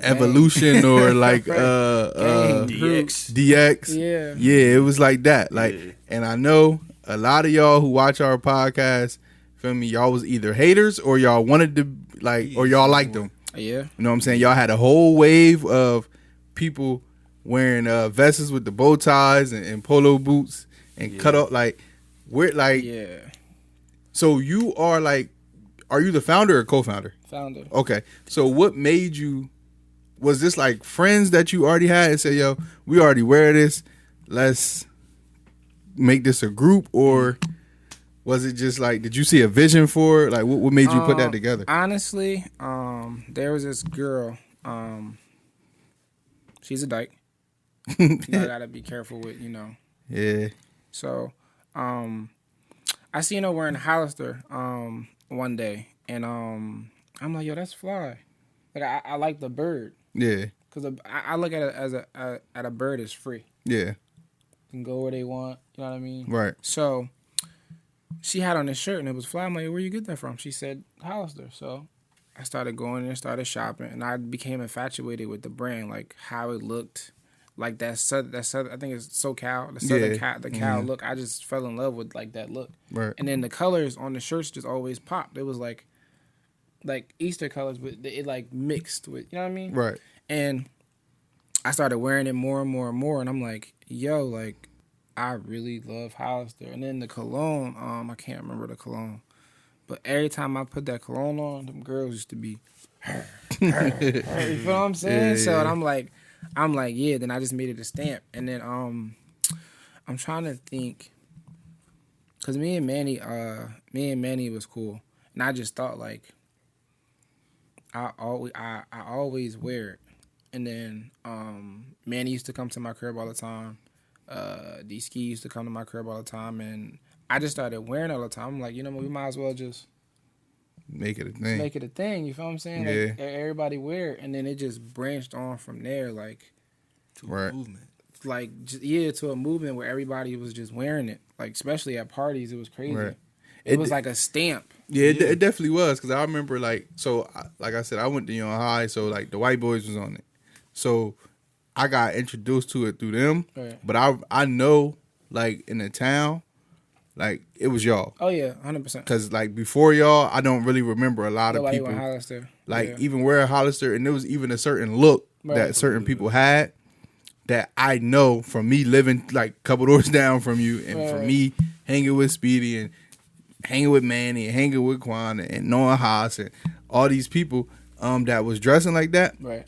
Speaker 2: Evolution or like DX.
Speaker 1: Yeah.
Speaker 2: Yeah, it was like that. Like, and I know a lot of y'all who watch our podcast, feel me, y'all was either haters or y'all wanted to or y'all liked them.
Speaker 1: Yeah.
Speaker 2: You know what I'm saying? Y'all had a whole wave of people wearing vests with the bow ties and polo boots and cut up
Speaker 1: yeah.
Speaker 2: So you are are you the founder or co-founder?
Speaker 1: Founder.
Speaker 2: Okay. So what made you, was this like friends that you already had and say, yo, we already wear this, let's make this a group? Or was it just did you see a vision for it? Like what made you put that together?
Speaker 1: Honestly, there was this girl, she's a dyke. I gotta be careful with,
Speaker 2: Yeah.
Speaker 1: So, I seen her wearing Hollister one day, and I'm like, yo, that's fly. Like I like the bird.
Speaker 2: Yeah.
Speaker 1: Cause I look at it as a bird is free.
Speaker 2: Yeah.
Speaker 1: Can go where they want. You know what I mean?
Speaker 2: Right.
Speaker 1: So she had on this shirt and it was fly. I'm like, where you get that from? She said Hollister. So I started going and started shopping, and I became infatuated with the brand, like how it looked, like that southern, I think it's SoCal, the southern
Speaker 2: Yeah.
Speaker 1: the Cal look. I just fell in love with like that look.
Speaker 2: Right.
Speaker 1: And then the colors on the shirts just always popped. It was like Easter colors, but it like mixed with, you know what I mean?
Speaker 2: Right.
Speaker 1: And I started wearing it more and more and more, and I'm like, yo, like I really love Hollister. And then the cologne, I can't remember the cologne, but every time I put that cologne on, them girls used to be, you know what I'm saying?
Speaker 2: Yeah.
Speaker 1: So and I'm like, yeah. Then I just made it a stamp, and then I'm trying to think, cause me and Manny was cool, and I just thought like, I always wear it, and then Manny used to come to my crib all the time. D-Ski used to come to my crib all the time, and I just started wearing it all the time. I'm like, you know what, we might as well just
Speaker 2: Make it a thing.
Speaker 1: make it a thing. You feel what I'm saying?
Speaker 2: Yeah.
Speaker 1: Like everybody wear it, and then it just branched on from there. Like
Speaker 2: Right.
Speaker 3: Movement.
Speaker 1: to a movement where everybody was just wearing it. Like especially at parties, it was crazy.
Speaker 2: Right.
Speaker 1: It was like a stamp.
Speaker 2: Yeah, it definitely was, because I remember, like, so, like I said, I went to Young High, so, like, the White Boys was on it. So, I got introduced to it through them,
Speaker 1: Right.
Speaker 2: but I know, like, in the town, like, it was y'all.
Speaker 1: Oh yeah, 100%.
Speaker 2: Because, like, before y'all, I don't really remember a lot
Speaker 1: Nobody
Speaker 2: of
Speaker 1: went
Speaker 2: people,
Speaker 1: Hollister.
Speaker 2: like,
Speaker 1: Yeah.
Speaker 2: even wearing Hollister, and there was even a certain look
Speaker 1: Right.
Speaker 2: that certain people had that I know from me living, like, a couple doors down from you, and from
Speaker 1: Right.
Speaker 2: me hanging with Speedy, and hanging with Manny, and hanging with Quan, and Noah Haas, and all these people that was dressing like that.
Speaker 1: Right.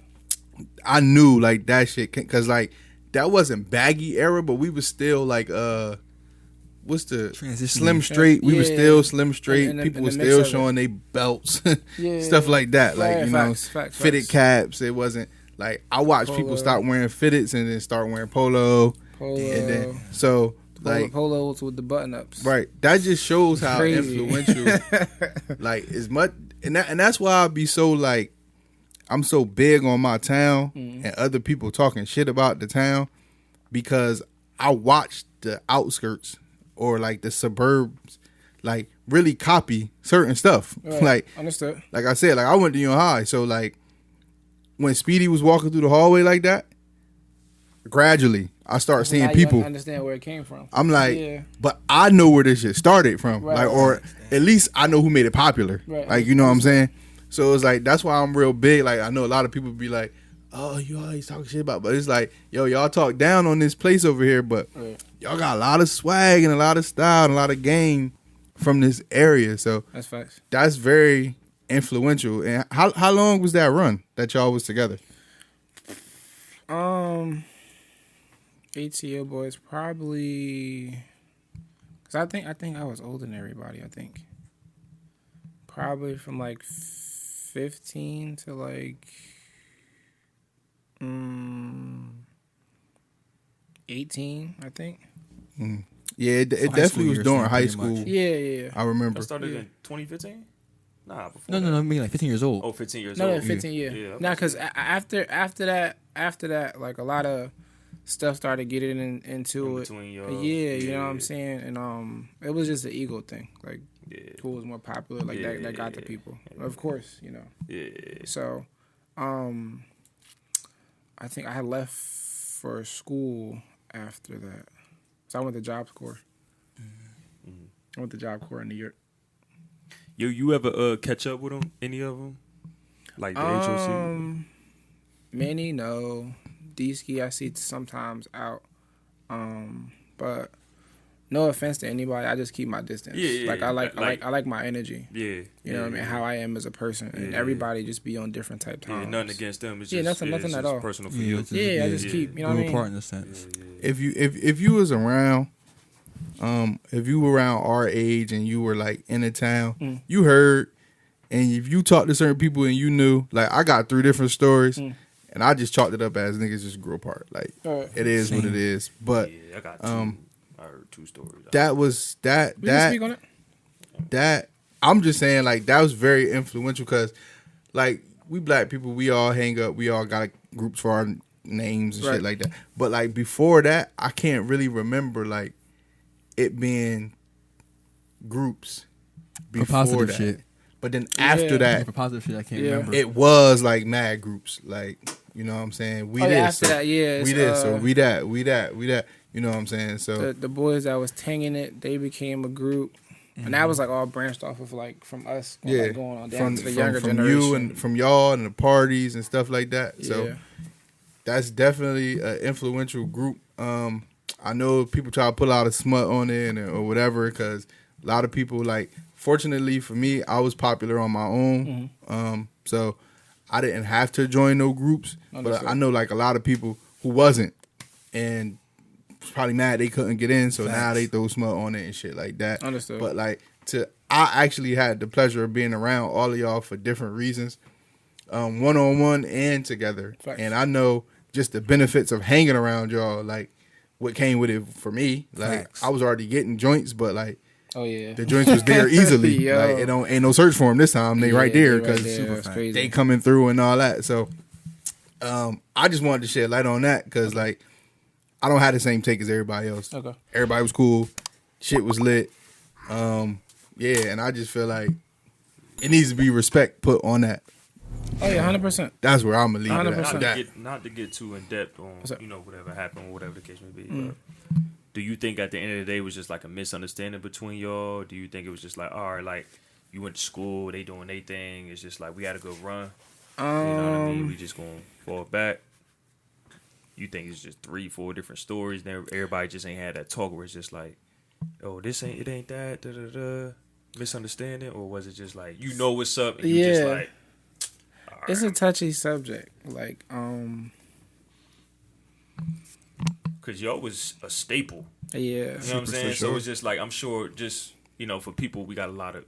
Speaker 2: I knew, like, that shit, because, like, that wasn't baggy era, but we was still, like, what's the
Speaker 3: Transition.
Speaker 2: Slim Straight. We was
Speaker 1: Yeah.
Speaker 2: still Slim Straight.
Speaker 1: In the-
Speaker 2: People
Speaker 1: in
Speaker 2: were
Speaker 1: the mix
Speaker 2: still
Speaker 1: of it.
Speaker 2: showing they belts,
Speaker 1: Yeah.
Speaker 2: stuff like that. Like,
Speaker 1: Right,
Speaker 2: you know,
Speaker 1: facts,
Speaker 2: fitted
Speaker 1: facts.
Speaker 2: caps. It wasn't, like, I watched people
Speaker 1: Polo.
Speaker 2: start wearing fitteds and then start wearing polo.
Speaker 1: Polo.
Speaker 2: And then, so, like,
Speaker 1: polos with the button ups.
Speaker 2: right. That just shows how
Speaker 1: Crazy.
Speaker 2: influential, like, as much, and that's why I be so, like, I'm so big on my town and other people talking shit about the town, because I watched the outskirts or, like, the suburbs, like, really copy certain stuff.
Speaker 1: Right.
Speaker 2: Like
Speaker 1: Understood.
Speaker 2: I said, like, I went to Young High, so, like, when Speedy was walking through the hallway like that, gradually I start seeing
Speaker 1: Now you
Speaker 2: people.
Speaker 1: understand where it came from.
Speaker 2: I'm like,
Speaker 1: Yeah.
Speaker 2: but I know where this shit started from,
Speaker 1: Right.
Speaker 2: like, or at least I know who made it popular.
Speaker 1: Right.
Speaker 2: Like, you know what I'm saying? So it's like, that's why I'm real big. Like, I know a lot of people be like, "Oh, you always talking shit about," but it's like, yo, y'all talk down on this place over here, but
Speaker 1: Right.
Speaker 2: y'all got a lot of swag and a lot of style and a lot of game from this area. So
Speaker 1: That's facts.
Speaker 2: that's very influential. And how long was that run that y'all was together?
Speaker 1: ATL boys probably, cause I think I was older than everybody. I think probably from like 15 to like 18. I think.
Speaker 2: Yeah, it
Speaker 3: high
Speaker 2: definitely
Speaker 3: school
Speaker 2: was
Speaker 3: years
Speaker 2: during
Speaker 3: then,
Speaker 2: high
Speaker 3: pretty
Speaker 2: school.
Speaker 3: much.
Speaker 1: Yeah.
Speaker 2: I remember.
Speaker 4: That started
Speaker 1: Yeah.
Speaker 4: in 2015. Nah, before.
Speaker 3: No,
Speaker 4: that.
Speaker 3: I mean like 15 years old.
Speaker 4: Oh, 15 years
Speaker 1: No,
Speaker 4: old.
Speaker 1: 15. Yeah.
Speaker 4: Yeah,
Speaker 1: Nah,
Speaker 4: okay.
Speaker 1: cause after that, like a lot of stuff started getting into
Speaker 4: In
Speaker 1: it.
Speaker 4: between y'all.
Speaker 1: Yeah, you know what I'm saying, and it was just an ego thing. Like
Speaker 4: Yeah.
Speaker 1: who was more popular, like that got to people. Of course, you know.
Speaker 4: Yeah.
Speaker 1: So, I think I left for school after that. So I went to Job Corps. I went to Job Corps in New York.
Speaker 4: You ever catch up with them? Any of them? Like the HOC?
Speaker 1: Manny, no. D-Ski, I see sometimes out. But no offense to anybody, I just keep my distance.
Speaker 4: Yeah,
Speaker 1: like I like my energy.
Speaker 4: Yeah.
Speaker 1: You know what I mean? How I am as a person, and
Speaker 4: Yeah.
Speaker 1: everybody just be on different type
Speaker 4: Yeah,
Speaker 1: times.
Speaker 4: nothing against them. It's
Speaker 1: Yeah,
Speaker 4: just,
Speaker 1: nothing
Speaker 4: it's
Speaker 1: at
Speaker 4: just
Speaker 1: all.
Speaker 4: personal for
Speaker 3: Yeah,
Speaker 4: you.
Speaker 3: it's
Speaker 1: Yeah, I just keep, you know what I
Speaker 3: grew
Speaker 1: mean?
Speaker 3: apart in a sense.
Speaker 2: If you was around, if you were around our age and you were like in the town, you heard, and if you talked to certain people and you knew, like I got 3 different stories, and I just chalked it up as niggas just grew apart. Like
Speaker 1: Alright.
Speaker 2: it is what it is. But
Speaker 4: Yeah, I got 2. I heard 2 stories.
Speaker 2: that was that
Speaker 1: We can speak on
Speaker 2: that
Speaker 1: it.
Speaker 2: that I'm just saying, like, that was very influential, because like we black people, we all hang up, we all got groups for our names and
Speaker 1: Right.
Speaker 2: shit like that. But like before that, I can't really remember like it being groups
Speaker 3: For
Speaker 2: before
Speaker 3: positive
Speaker 2: that.
Speaker 3: shit.
Speaker 2: But then after
Speaker 1: Yeah.
Speaker 2: that,
Speaker 3: For positive shit, I can't
Speaker 1: Yeah.
Speaker 3: remember.
Speaker 2: it was like mad groups. Like You know what I'm saying? We
Speaker 1: after that, yeah,
Speaker 2: we this, so we that. You know what I'm saying? So
Speaker 1: the boys that was tanging it, they became a group, and that was like all branched off of like from us, like, going on down to the younger generation.
Speaker 2: You and from y'all and the parties and stuff like that. So that's definitely an influential group. I know people try to put a lot of smut on it or whatever because a lot of people like. Fortunately for me, I was popular on my own, so I didn't have to join no groups. But I know like a lot of people who wasn't, and was probably mad they couldn't get in. So now they throw smut on it and shit like that.
Speaker 1: Understood.
Speaker 2: But like I actually had the pleasure of being around all of y'all for different reasons, 1-on-1 and together.
Speaker 1: Facts.
Speaker 2: And I know just the benefits of hanging around y'all. Like what came with it for me. Like
Speaker 3: Facts.
Speaker 2: I was already getting joints, but like.
Speaker 1: Oh yeah,
Speaker 2: The joints was there easily.
Speaker 1: Yo.
Speaker 2: Like it ain't no search for them this time. They right there because they coming through and all that. So, I just wanted to shed light on that because like I don't have the same take as everybody else.
Speaker 1: Okay,
Speaker 2: everybody was cool, shit was lit. And I just feel like it needs to be respect put on that.
Speaker 1: Oh yeah, 100%.
Speaker 2: That's where I'm gonna leave it
Speaker 1: 100%.
Speaker 2: at.
Speaker 4: Not to get too in depth on whatever happened or whatever the case may be. But do you think at the end of the day it was just like a misunderstanding between y'all? Do you think it was just like, all right, like you went to school, they doing their thing, it's just like we had a good run. You know what I mean? We just gonna fall back. You think it's just 3-4 different stories, and everybody just ain't had that talk where it's just like, oh, it ain't that, da da da, misunderstanding, or was it just like you know what's up and you just like, all right.
Speaker 1: It's a touchy subject, like
Speaker 4: Cause y'all was a staple.
Speaker 1: Yeah.
Speaker 4: You know what I'm saying?
Speaker 2: Sure.
Speaker 4: So it's just like, I'm sure just, for people, we got a lot of,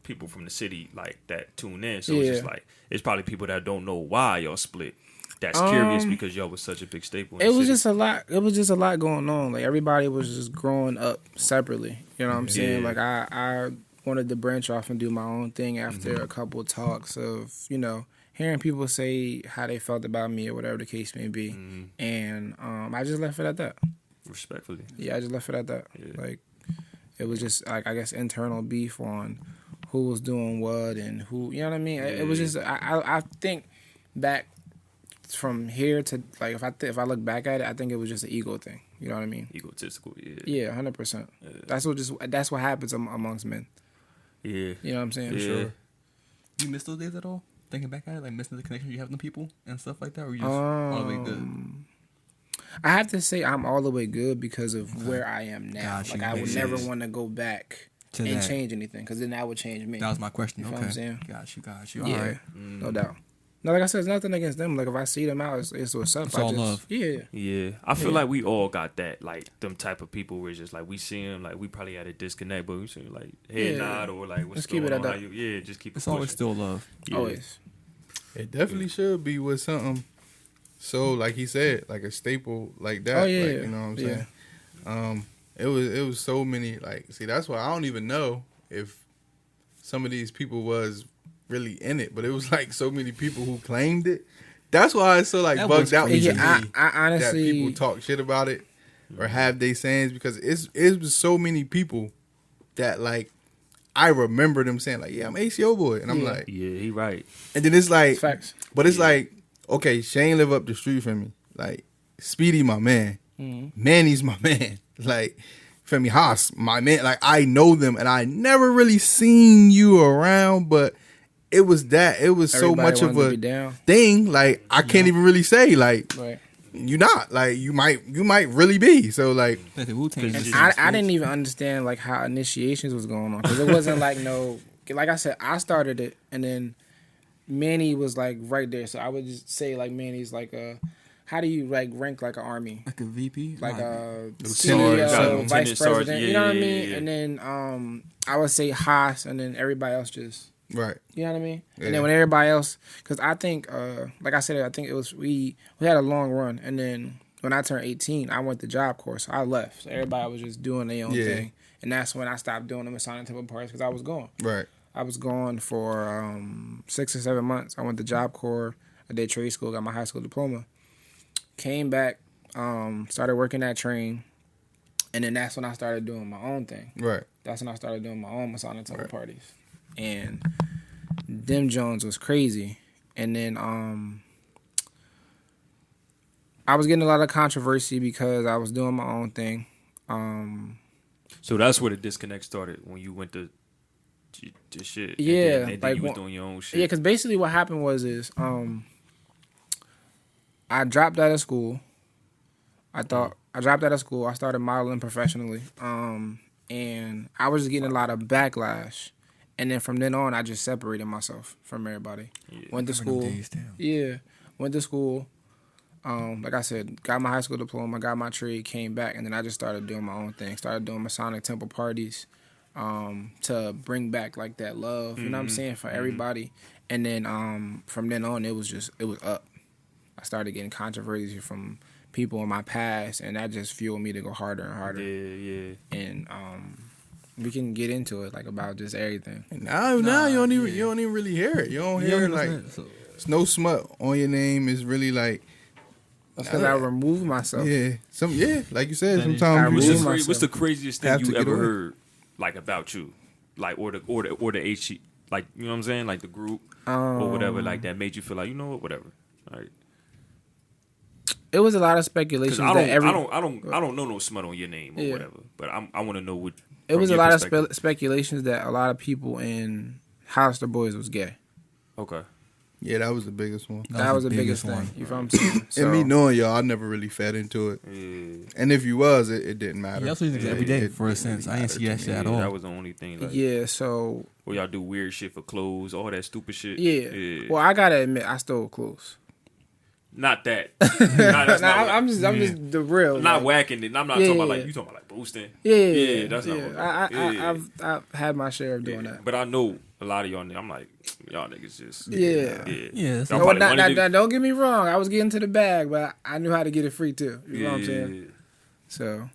Speaker 4: people from the city like that tune in. So it's just like, it's probably people that don't know why y'all split. That's curious because y'all was such a big staple.
Speaker 1: It was just a lot. It was just a lot going on. Like everybody was just growing up separately. You know what I'm saying? Like I wanted to branch off and do my own thing after a couple of talks of, hearing people say how they felt about me or whatever the case may be. And I just left it at that.
Speaker 4: Respectfully.
Speaker 1: Yeah, I just left it at that.
Speaker 4: Yeah.
Speaker 1: Like, it was just, like, I guess, internal beef on who was doing what and who, you know what I mean? It was just, I think back from here to, like, if I look back at it, I think it was just an ego thing. You know what I mean?
Speaker 4: Egotistical, yeah.
Speaker 1: Yeah, 100%. Yeah. That's what happens amongst men.
Speaker 4: Yeah.
Speaker 1: You know what I'm saying?
Speaker 4: Yeah.
Speaker 1: Sure.
Speaker 3: Do you miss those days at all? Thinking back at it, like missing the connection you have with people and stuff like that, or you just all the way good?
Speaker 1: I have to say I'm all the way good because of where I am now.
Speaker 3: Gotcha.
Speaker 1: Like I would
Speaker 3: Makes
Speaker 1: never
Speaker 3: sense.
Speaker 1: want to go back
Speaker 3: To
Speaker 1: and
Speaker 3: that.
Speaker 1: change anything because then that would change me.
Speaker 3: That was my question.
Speaker 1: You know
Speaker 3: Okay.
Speaker 1: what I'm saying?
Speaker 3: Got you.
Speaker 1: Yeah,
Speaker 3: All right.
Speaker 1: no doubt. No, like I said, it's nothing against them. Like if I see them out, it's what's up.
Speaker 3: It's
Speaker 1: I
Speaker 3: all
Speaker 1: just,
Speaker 3: love.
Speaker 1: Yeah.
Speaker 4: Yeah, I feel like we all got that, like them type of people where it's just like we see them, like we probably had a disconnect, but we see like head nod or like what's
Speaker 1: Let's keep
Speaker 4: going
Speaker 1: it at
Speaker 4: on.
Speaker 1: that.
Speaker 4: How you, just keep it.
Speaker 3: It's always
Speaker 4: pushing.
Speaker 3: still love.
Speaker 4: Yeah.
Speaker 1: Always.
Speaker 2: It definitely should be with something. So like he said, like a staple like that.
Speaker 1: Oh, yeah.
Speaker 2: Like, you know what I'm saying? It was so many, like, see, that's why I don't even know if some of these people was really in it, but it was like so many people who claimed it. That's why it's so like
Speaker 3: That
Speaker 2: bugged
Speaker 3: was
Speaker 2: out to
Speaker 3: crazy.
Speaker 2: me
Speaker 1: I honestly,
Speaker 2: that people talk shit about it or have they sayings because it was so many people that like I remember them saying like, yeah, I'm ACO boy, and I'm
Speaker 1: Yeah.
Speaker 2: like,
Speaker 4: Yeah, he right.
Speaker 2: and then it's like,
Speaker 1: facts.
Speaker 2: but it's like, okay, Shane live up the street from me, like Speedy my man, Manny's my man, like. Femi Haas, my man, like I know them, and I never really seen you around, but it was so
Speaker 1: Everybody
Speaker 2: much of
Speaker 1: wanted to
Speaker 2: a
Speaker 1: be down.
Speaker 2: thing. Like I can't even really say like
Speaker 1: Right.
Speaker 2: you not like you might really be. So like
Speaker 3: Like the Wu-Tang.
Speaker 4: And
Speaker 3: just-
Speaker 1: I didn't even understand like how initiations was going on because it wasn't like no, like I said, I started it and then Manny was like right there. So I would just say like Manny's like how do you like rank like an army?
Speaker 3: like a VP.
Speaker 1: Like
Speaker 3: Nah,
Speaker 1: a
Speaker 2: Lieutenant,
Speaker 1: CEO,
Speaker 4: Lieutenant,
Speaker 1: vice
Speaker 4: Sergeant,
Speaker 1: president, you know what I mean?
Speaker 4: yeah.
Speaker 1: And then I would say Haas, and then everybody else just,
Speaker 2: right.
Speaker 1: you know what I mean?
Speaker 2: Yeah.
Speaker 1: And then when everybody else, because I think, like I said, I think it was we had a long run, and then when I turned 18, I went to Job Corps, so I left. So everybody was just doing their own
Speaker 2: Yeah.
Speaker 1: thing, and that's when I stopped doing the Masonic Temple parties because I was gone.
Speaker 2: Right.
Speaker 1: I was gone for 6 or 7 months. I went to Job Corps, I did trade school, got my high school diploma. Came back, started working at Train, and then that's when I started doing my own thing.
Speaker 2: Right.
Speaker 1: That's when I started doing my own Masonic Temple parties. And them Jones was crazy. And then I was getting a lot of controversy because I was doing my own thing.
Speaker 4: So that's where the disconnect started when you went to shit.
Speaker 1: Yeah,
Speaker 4: and then
Speaker 1: like
Speaker 4: you was doing your own shit.
Speaker 1: Yeah, because basically what happened was I dropped out of school. I dropped out of school. I started modeling professionally. And I was just getting a lot of backlash. And then from then on, I just separated myself from everybody.
Speaker 4: Yeah.
Speaker 1: Went to school. Went to school. Like I said, got my high school diploma, got my trade, came back, and then I just started doing my own thing. Started doing Masonic Temple parties to bring back like that love, you know what I'm saying, for everybody. And then from then on, it was up. I started getting controversy from people in my past, and that just fueled me to go harder and harder.
Speaker 4: Yeah.
Speaker 1: And we can get into it, like, about just everything.
Speaker 2: Now you don't even really hear it. You don't hear like it's no smut on your name. It's really like
Speaker 1: because I remove myself.
Speaker 2: Yeah, like you said, sometimes.
Speaker 4: What's the craziest thing you ever heard, like, about you, like, or the HE, like, you know what I'm saying, like the group or whatever, like that made you feel like, you know what, whatever, like.
Speaker 1: It was a lot of speculation.
Speaker 4: I don't know no smut on your name or whatever, but I want to know what.
Speaker 1: It was a lot of speculations that a lot of people in Hollister Boys was gay.
Speaker 4: Okay.
Speaker 2: Yeah, that was the biggest one.
Speaker 1: That was the biggest thing. You feel what I'm saying?
Speaker 2: And me knowing y'all, I never really fed into it.
Speaker 4: Yeah.
Speaker 2: And if you was, it didn't matter.
Speaker 3: Yeah, that's what every day for a sense. I didn't see that shit at all.
Speaker 4: That was the only thing. Like,
Speaker 1: yeah, so.
Speaker 4: Or y'all do weird shit for clothes, all that stupid shit.
Speaker 1: Yeah. Well, I gotta admit, I stole clothes.
Speaker 4: Not that.
Speaker 1: I'm just the real.
Speaker 4: I'm not whacking it. I'm not talking about like you talking about like boosting.
Speaker 1: Yeah,
Speaker 4: that's not. What
Speaker 1: I've had my share of doing that.
Speaker 4: But I know a lot of y'all. I'm like, y'all niggas just.
Speaker 1: Yeah. No, don't get me wrong. I was getting to the bag, but I knew how to get it free too. You know what I'm saying? So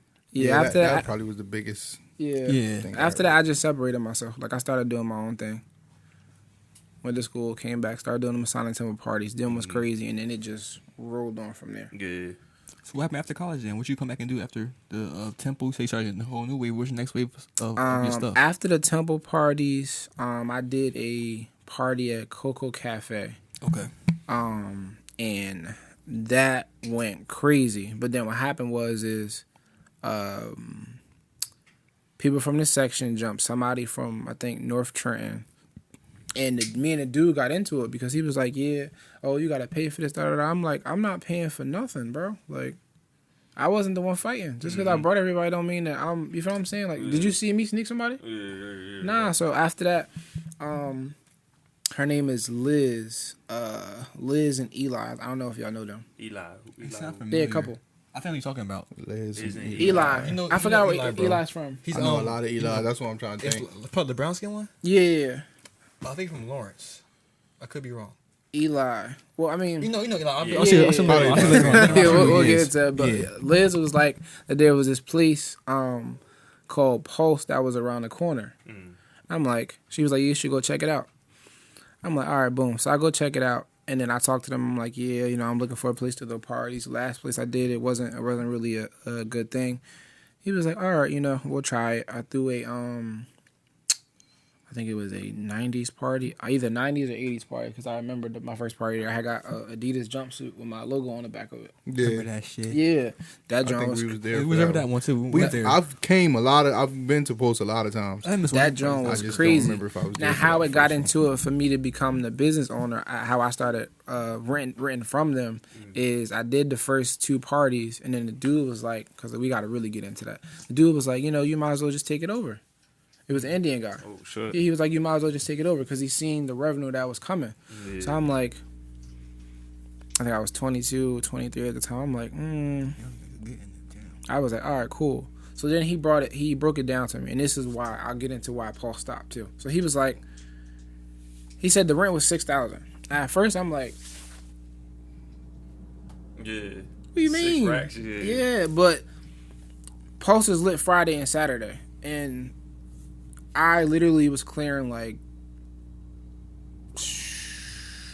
Speaker 1: after
Speaker 2: that probably was the biggest.
Speaker 1: Yeah. After that, I just separated myself. Like I started doing my own thing. Went to school, came back, started doing the Masonic Temple parties. Them was crazy, and then it just rolled on from there.
Speaker 4: Yeah.
Speaker 3: So what happened after college then? What you come back and do after the Temple? So you started a whole new wave. What's your next wave of your stuff?
Speaker 1: After the Temple parties, I did a party at Coco Cafe.
Speaker 3: Okay.
Speaker 1: And that went crazy. But then what happened was people from the section jumped somebody from, I think, North Trenton. And me and the dude got into it because he was like, you got to pay for this. I'm like, I'm not paying for nothing, bro. Like, I wasn't the one fighting. Just because I brought everybody don't mean that I'm, you feel what I'm saying? Like, did you see me sneak somebody?
Speaker 4: Yeah.
Speaker 1: Nah, so after that, her name is Liz. Liz and Eli. I don't know if y'all know them.
Speaker 4: Eli.
Speaker 1: They're a couple.
Speaker 3: I think what you're talking about.
Speaker 2: Liz and
Speaker 1: Eli. I forgot where Eli's from.
Speaker 2: I know a lot of Eli. That's what I'm trying to think.
Speaker 3: Probably the brown skin one?
Speaker 1: Yeah.
Speaker 3: I think from Lawrence. I could be wrong.
Speaker 1: Eli. Well, I mean,
Speaker 3: you know.
Speaker 1: We'll
Speaker 3: get
Speaker 1: into it. But Liz was like that. There was this place called Pulse that was around the corner. I'm like, she was like, you should go check it out. I'm like, all right, boom. So I go check it out, and then I talk to them. I'm like, I'm looking for a place to throw parties. Last place I did, it wasn't really a good thing. He was like, all right, we'll try it. I threw I think it was a 90s party, either 90s or 80s party, because I remember my first party there. I had got an Adidas jumpsuit with my logo on the back of it.
Speaker 2: Yeah.
Speaker 3: Remember that shit?
Speaker 1: Yeah. That
Speaker 2: joint
Speaker 1: was...
Speaker 2: we was there.
Speaker 3: We was over that one, too. We went there.
Speaker 2: I've been to Post a lot of times.
Speaker 1: That joint was crazy. Don't remember if I was there. Now, how it got into it for me to become the business owner, how I started renting from them, is I did the first 2 parties, and then the dude was like, because we got to really get into that. The dude was like, you might as well just take it over. It was an Indian guy.
Speaker 4: Oh, shit.
Speaker 1: He was like, you might as well just take it over because he seen the revenue that was coming. Yeah. So I'm like, I think I was 22, 23 at the time. I'm like, I was like, all right, cool. So then he broke it down to me. And this is why I'll get into why Paul stopped too. So he was like, he said the rent was $6,000. At first I'm like,
Speaker 4: yeah.
Speaker 1: What do you mean?
Speaker 4: 6 racks,
Speaker 1: yeah, but Pulse is lit Friday and Saturday. And I literally was clearing like,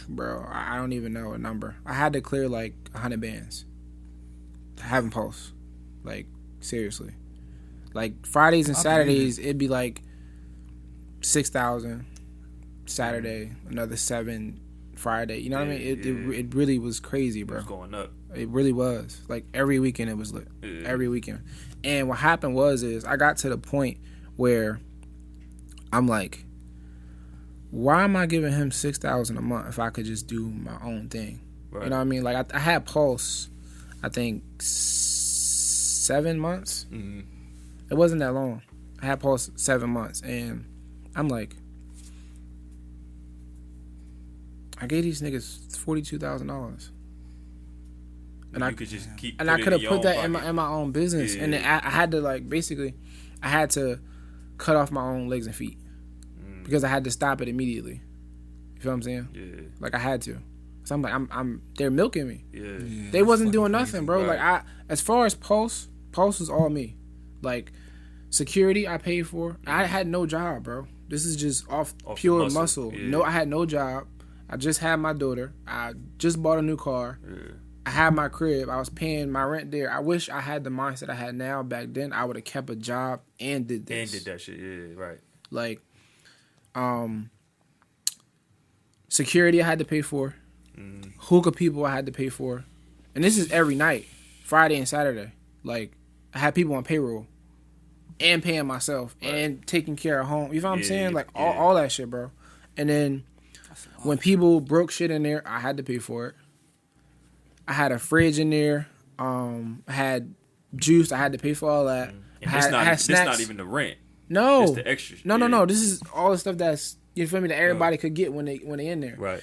Speaker 1: bro, I don't even know a number. I had to clear like 100 bands. Having Pulse. Like, seriously. Like, Fridays and Saturdays, it'd be like 6,000. Saturday, another 7. Friday. You know what I mean? It really was crazy, bro.
Speaker 4: It was going up.
Speaker 1: It really was. Like every weekend it was lit. Every weekend. And what happened is I got to the point where I'm like, why am I giving him $6,000 a month if I could just do my own thing? Right. You know what I mean? Like I had Pulse, I think 7 months. Mm-hmm. It wasn't that long. I had Pulse 7 months, and I'm like, I gave these niggas $42,000.
Speaker 4: And I could just keep.
Speaker 1: And I could have put that in my own business, and then I had to like basically, I had to cut off my own legs and feet because I had to stop it immediately. You feel what I'm saying? Yeah. Like I had to. So I'm like, they're milking me. Yeah. They wasn't doing nothing, bro. Right. Like as far as Pulse was all me. Like security, I paid for. I had no job, bro. This is just off pure muscle. Yeah. No, I had no job. I just had my daughter. I just bought a new car. Yeah. I had my crib. I was paying my rent there. I wish I had the mindset I had now. Back then, I would have kept a job and did this.
Speaker 4: And did that shit. Yeah, right.
Speaker 1: Like, security I had to pay for. Hookah people I had to pay for. And this is every night. Friday and Saturday. Like, I had people on payroll. And paying myself. Right. And taking care of home. You know what I'm saying? Like, all that shit, bro. And then, when people broke shit in there, I had to pay for it. I had a fridge in there. I had juice. I had to pay for all that.
Speaker 4: And I had snacks. This not even the rent.
Speaker 1: No.
Speaker 4: It's the extras.
Speaker 1: No. This is all the stuff that's, you feel me, that everybody could get when they in there.
Speaker 4: Right.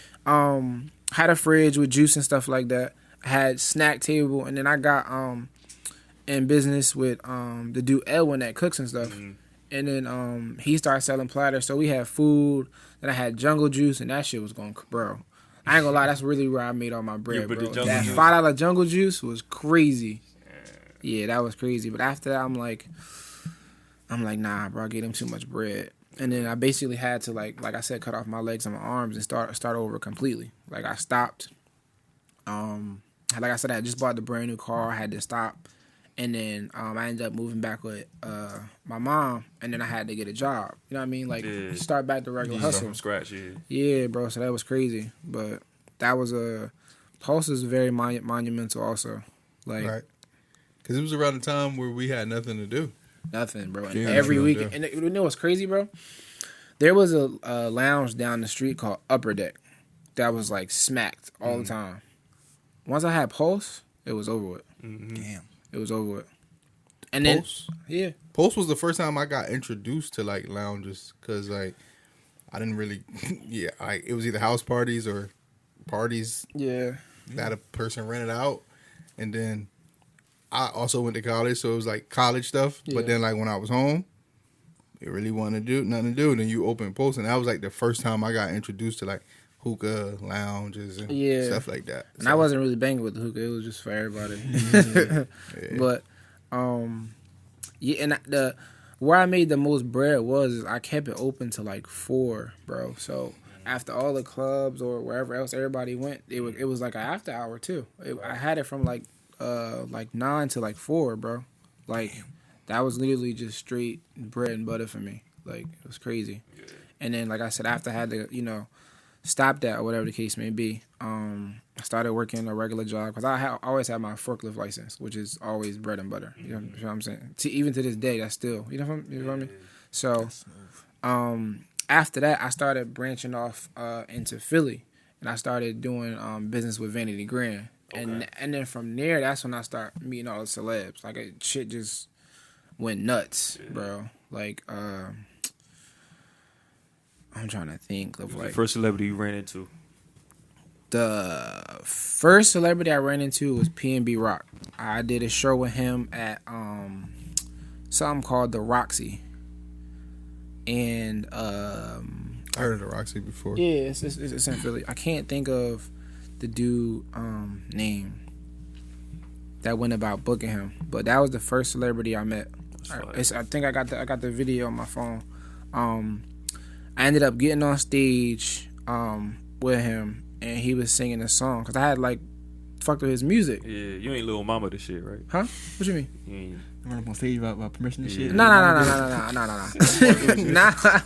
Speaker 1: Had a fridge with juice and stuff like that. I had snack table, and then I got in business with the dude Edwin that cooks and stuff. Mm-hmm. And then he started selling platters, so we had food. Then I had jungle juice, and that shit was going, bro. I ain't gonna lie, that's really where I made all my bread, bro. That $5 jungle juice was crazy. Yeah, that was crazy. But after that, I'm like, nah, bro, I gave him too much bread. And then I basically had to, like I said, cut off my legs and my arms and start over completely. Like, I stopped. Like I said, I just bought the brand new car. I had to stop. And then I ended up moving back with my mom, and then I had to get a job. You know what I mean? Like, start back the regular hustle.
Speaker 4: From scratch,
Speaker 1: Yeah, bro, so that was crazy. But that was Pulse is very monumental also. Like,
Speaker 2: right. Because it was around the time where we had nothing to do.
Speaker 1: Nothing, bro. And every week. And you know what's crazy, bro? There was a lounge down the street called Upper Deck that was, like, smacked all the time. Once I had Pulse, it was over with. Mm-hmm. Damn. It was over with. And
Speaker 2: Pulse?
Speaker 1: Then, yeah.
Speaker 2: Pulse was the first time I got introduced to, like, lounges. Because, like, I didn't really, it was either house parties or parties that a person rented out. And then I also went to college, so it was, like, college stuff. Yeah. But then, like, when I was home, it really wanted to do nothing to do. Then you open Pulse, and that was, like, the first time I got introduced to, like, hookah lounges and stuff like that.
Speaker 1: And I wasn't really banging with the hookah. It was just for everybody. But, and where I made the most bread was I kept it open to like 4, bro. So after all the clubs or wherever else everybody went, it was like an after hour too. I had it from like 9 to like 4, bro. Like that was literally just straight bread and butter for me. Like it was crazy. And then like I said, after I had to stop that or whatever the case may be, I started working a regular job because I always had my forklift license, which is always bread and butter. You know what I'm saying? Even to this day, that's still, you know what I mean? So, after that, I started branching off into Philly, and I started doing business with Vanity Grand. Okay. And then from there, that's when I started meeting all the celebs. Like, shit just went nuts, bro. Like, I'm trying to think of like...
Speaker 4: The first celebrity you ran into?
Speaker 1: The first celebrity I ran into was PNB Rock. I did a show with him at something called the Roxy. And... I
Speaker 2: heard of the Roxy before.
Speaker 1: Yeah, it's in Philly. I can't think of the dude name that went about booking him. But that was the first celebrity I met. I think I got the video on my phone. I ended up getting on stage with him, and he was singing a song because I had like fucked with his music.
Speaker 4: Yeah, you ain't Lil Mama this shit, right?
Speaker 1: Huh? What you mean?
Speaker 4: You ain't
Speaker 3: Run up on stage about permission and shit.
Speaker 1: No. Nah,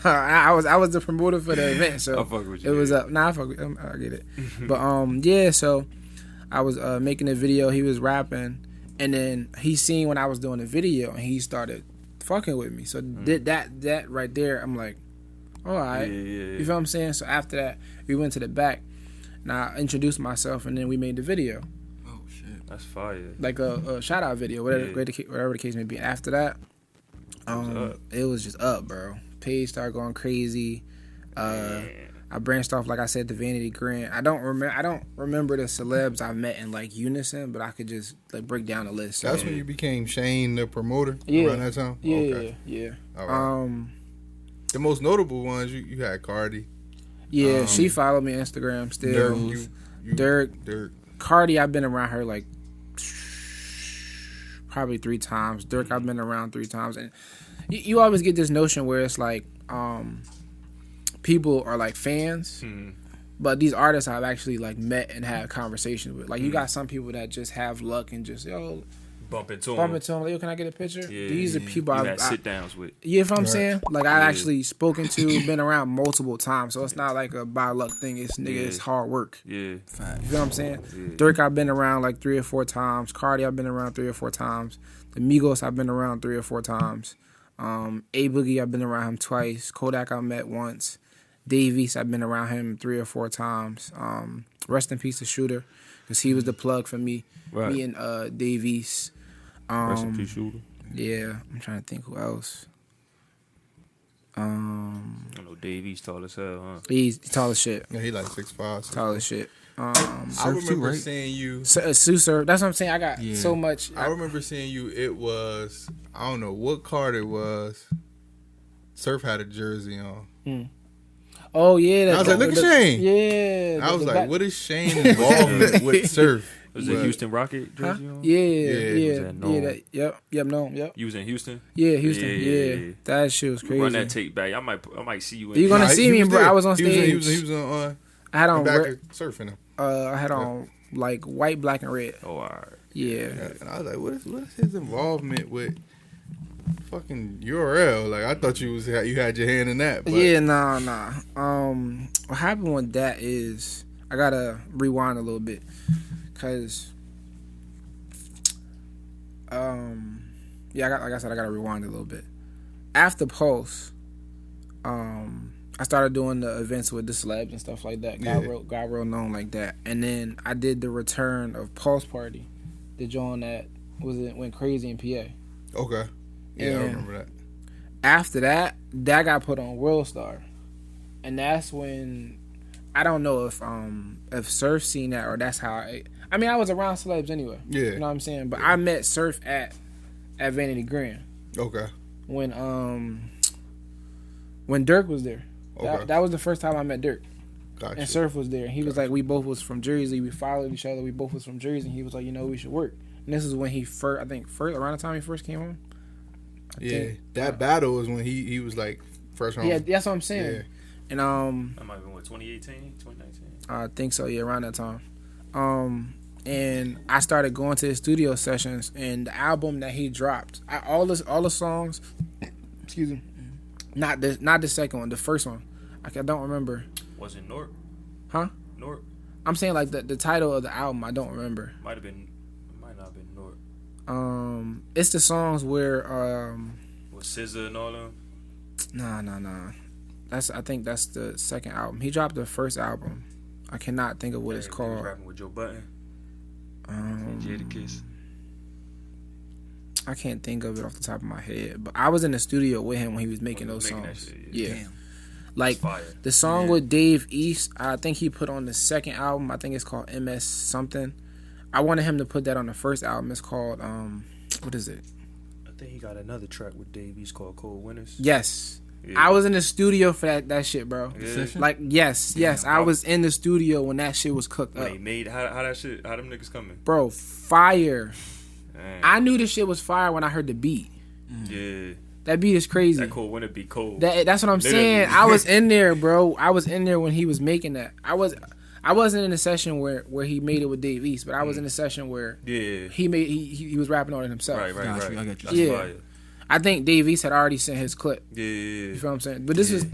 Speaker 1: I was the promoter for the event, so
Speaker 4: I fuck with you.
Speaker 1: it was up. Nah, I fuck with him. I get it. But yeah, so I was making a video. He was rapping, and then he seen when I was doing the video, and he started fucking with me. So did that right there. I'm like, all right, you feel what I'm saying? So after that, we went to the back, and I introduced myself, and then we made the video.
Speaker 4: That's fire.
Speaker 1: Like a shout out video, whatever the case may be. After that, it was just up, bro. Page started going crazy. I branched off, like I said, to Vanity Grant. I don't remember the celebs I met in like unison, but I could just like break down the list.
Speaker 2: That's when you became Shane the promoter.
Speaker 1: Yeah.
Speaker 2: Around that time.
Speaker 1: Yeah,
Speaker 2: Okay.
Speaker 1: yeah.
Speaker 2: All right. The most notable ones you had Cardi.
Speaker 1: Yeah, she followed me on Instagram still.
Speaker 2: Dirk.
Speaker 1: Cardi, I've been around her like probably 3 times. Dirk, I've been around 3 times, and you always get this notion where it's like people are like fans, but these artists I've actually like met and had conversations with. Like you got some people that just have luck and just
Speaker 4: bump into
Speaker 1: them.
Speaker 4: Like,
Speaker 1: yo, can I get a picture?
Speaker 4: Yeah,
Speaker 1: These are people
Speaker 4: you
Speaker 1: I've
Speaker 4: had sit downs with.
Speaker 1: You know what I'm saying? Like I've actually spoken to, been around multiple times, so it's not like a by luck thing. It's it's hard work.
Speaker 4: Yeah,
Speaker 1: you know what I'm saying? Yeah. Dirk, I've been around like 3 or 4 times. Cardi, I've been around 3 or 4 times. The Migos, I've been around 3 or 4 times. A Boogie, I've been around him twice. Kodak, I met once. Davies, I've been around him 3 or 4 times. Rest in peace to Shooter, because he was the plug for me. Right. Me and Davies.
Speaker 4: Rest in peace, Shooter.
Speaker 1: Yeah, I'm trying to think who else.
Speaker 4: I know Davies tall as hell, huh?
Speaker 1: He's tall as shit.
Speaker 2: Yeah, he like 6'5".
Speaker 1: Tall as shit.
Speaker 2: I remember seeing you.
Speaker 1: Sue Surf. That's what I'm saying. I got so much.
Speaker 2: I remember seeing you. It was, I don't know what card it was. Surf had a jersey on.
Speaker 1: Oh yeah.
Speaker 2: I was like, look at Shane.
Speaker 1: Yeah.
Speaker 2: I was like, what is Shane involved with Surf?
Speaker 4: Was it Houston Rocket jersey on?
Speaker 1: Yeah. Yep.
Speaker 4: You was in Houston?
Speaker 1: Yeah, Houston. Yeah. That shit was crazy.
Speaker 4: Run that tape back. I might see you.
Speaker 1: You're gonna see me, bro. I was on stage.
Speaker 2: He was on.
Speaker 1: I had on
Speaker 2: surfing.
Speaker 1: I had on like white, black, and red.
Speaker 4: Oh, all right.
Speaker 1: Yeah.
Speaker 2: And I was like, what is his involvement with fucking URL? Like, I thought you had your hand in that. But.
Speaker 1: Yeah, nah. What happened with that is I gotta rewind a little bit, cause like I said, I gotta rewind a little bit. After Pulse, I started doing the events with the celebs and stuff like that. Got real known like that. And then I did the return of Pulse Party, the joint that went crazy in PA.
Speaker 2: Okay. Yeah, and I remember that.
Speaker 1: After that got put on World Star. And that's when, I don't know if Surf seen that or that's how I was around celebs anyway.
Speaker 2: Yeah.
Speaker 1: You know what I'm saying? But I met Surf at Vanity Grant.
Speaker 2: Okay.
Speaker 1: When Dirk was there.
Speaker 2: Okay.
Speaker 1: That was the first time I met Dirk.
Speaker 2: Gotcha.
Speaker 1: And Surf was there. He was like, we both was from Jersey. We followed each other. We both was from Jersey. And he was like, we should work. And this is when he first, around the time he first came home.
Speaker 2: That battle was when he was like first round.
Speaker 1: Yeah, that's what I'm saying. Yeah. And
Speaker 4: that might have been 2018, 2019.
Speaker 1: I think so. Yeah, around that time. And I started going to his studio sessions, and the album that he dropped, all the songs. Excuse me. Not the second one, the first one. I don't remember.
Speaker 4: Was it Nort?
Speaker 1: Huh?
Speaker 4: Nort.
Speaker 1: I'm saying like the title of the album. I don't remember.
Speaker 4: Might not have been Nort.
Speaker 1: It's the songs where
Speaker 4: with SZA and all them.
Speaker 1: Nah. I think that's the second album. He dropped the first album. I cannot think of what it's called.
Speaker 4: He was rapping with Joe Budden. And Jadakiss.
Speaker 1: I can't think of it off the top of my head, but I was in the studio with him when he was making those songs.
Speaker 4: Shit,
Speaker 1: yeah. Damn. Like the song with Dave East, I think he put on the second album. I think it's called MS something. I wanted him to put that on the first album. It's called what is it?
Speaker 4: I think he got another track with Dave East called Cold Winters.
Speaker 1: Yes. Yeah. I was in the studio for that shit, bro.
Speaker 4: Yeah.
Speaker 1: Like yes. I was in the studio when that shit was cooked up.
Speaker 4: He made how them niggas coming?
Speaker 1: Bro, fire.
Speaker 4: Dang.
Speaker 1: I knew this shit was fire when I heard the beat.
Speaker 4: Yeah.
Speaker 1: That beat is crazy.
Speaker 4: That Cold Winter be cold.
Speaker 1: That's what I'm saying. I was in there, bro. I was in there when he was making that. I wasn't in the session where he made it with Dave East, but I was in the session where he was rapping on it himself.
Speaker 4: Right.
Speaker 3: I got you.
Speaker 1: Yeah. Fire. I think Dave East had already sent his clip.
Speaker 4: Yeah.
Speaker 1: You feel what I'm saying? But this was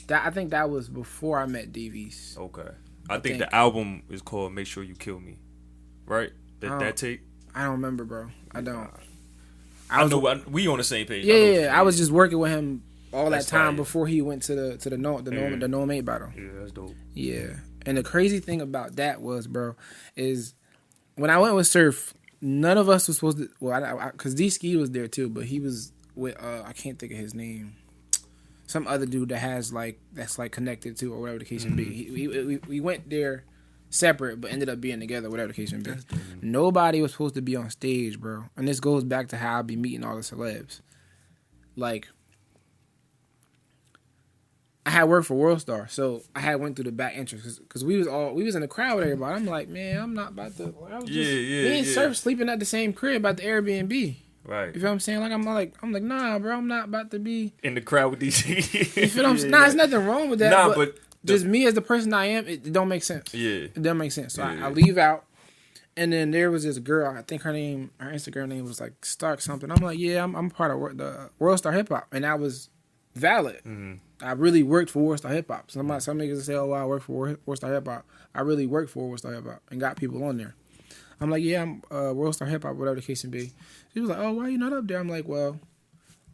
Speaker 1: that. I think that was before I met Dave East.
Speaker 4: Okay. I think the album is called "Make Sure You Kill Me," right? That tape.
Speaker 1: I don't remember, bro. I don't.
Speaker 4: I know we on the same page.
Speaker 1: Yeah. I was just working with him all that time
Speaker 4: fire.
Speaker 1: before he went to the Norm 8 battle.
Speaker 4: Yeah, that's dope.
Speaker 1: Yeah, and the crazy thing about that was, bro, is when I went with Surf, none of us was supposed to. Well, because D-Ski was there too, but he was with I can't think of his name. Some other dude that's connected to or whatever the case may be. We went there separate, but ended up being together, whatever the case may be. Nobody was supposed to be on stage, bro. And this goes back to how I be meeting all the celebs. Like, I had worked for World Star, so I had went through the back entrance because we was in the crowd with everybody. I'm like, man, I'm not about to. I was me and Surf sleeping at the same crib at the Airbnb.
Speaker 4: Right.
Speaker 1: You feel what I'm saying? Like I'm like, nah, bro, I'm not about to be
Speaker 4: in the crowd with these.
Speaker 1: You feel what I'm saying? Nah, there's nothing wrong with that.
Speaker 4: Nah, but
Speaker 1: just me as the person I am, it don't make sense.
Speaker 4: Yeah.
Speaker 1: It doesn't make sense. So I leave out, and then there was this girl. I think her Instagram name was like Stark something. I'm like, yeah, I'm part of the World Star Hip Hop, and that was valid. Mm-hmm. I really worked for World Star Hip Hop. Some niggas say, oh, I work for World Star Hip Hop. I really worked for World Star Hip Hop and got people on there. I'm like, yeah, I'm World Star Hip Hop, whatever the case may be. She was like, oh, why you not up there? I'm like, well,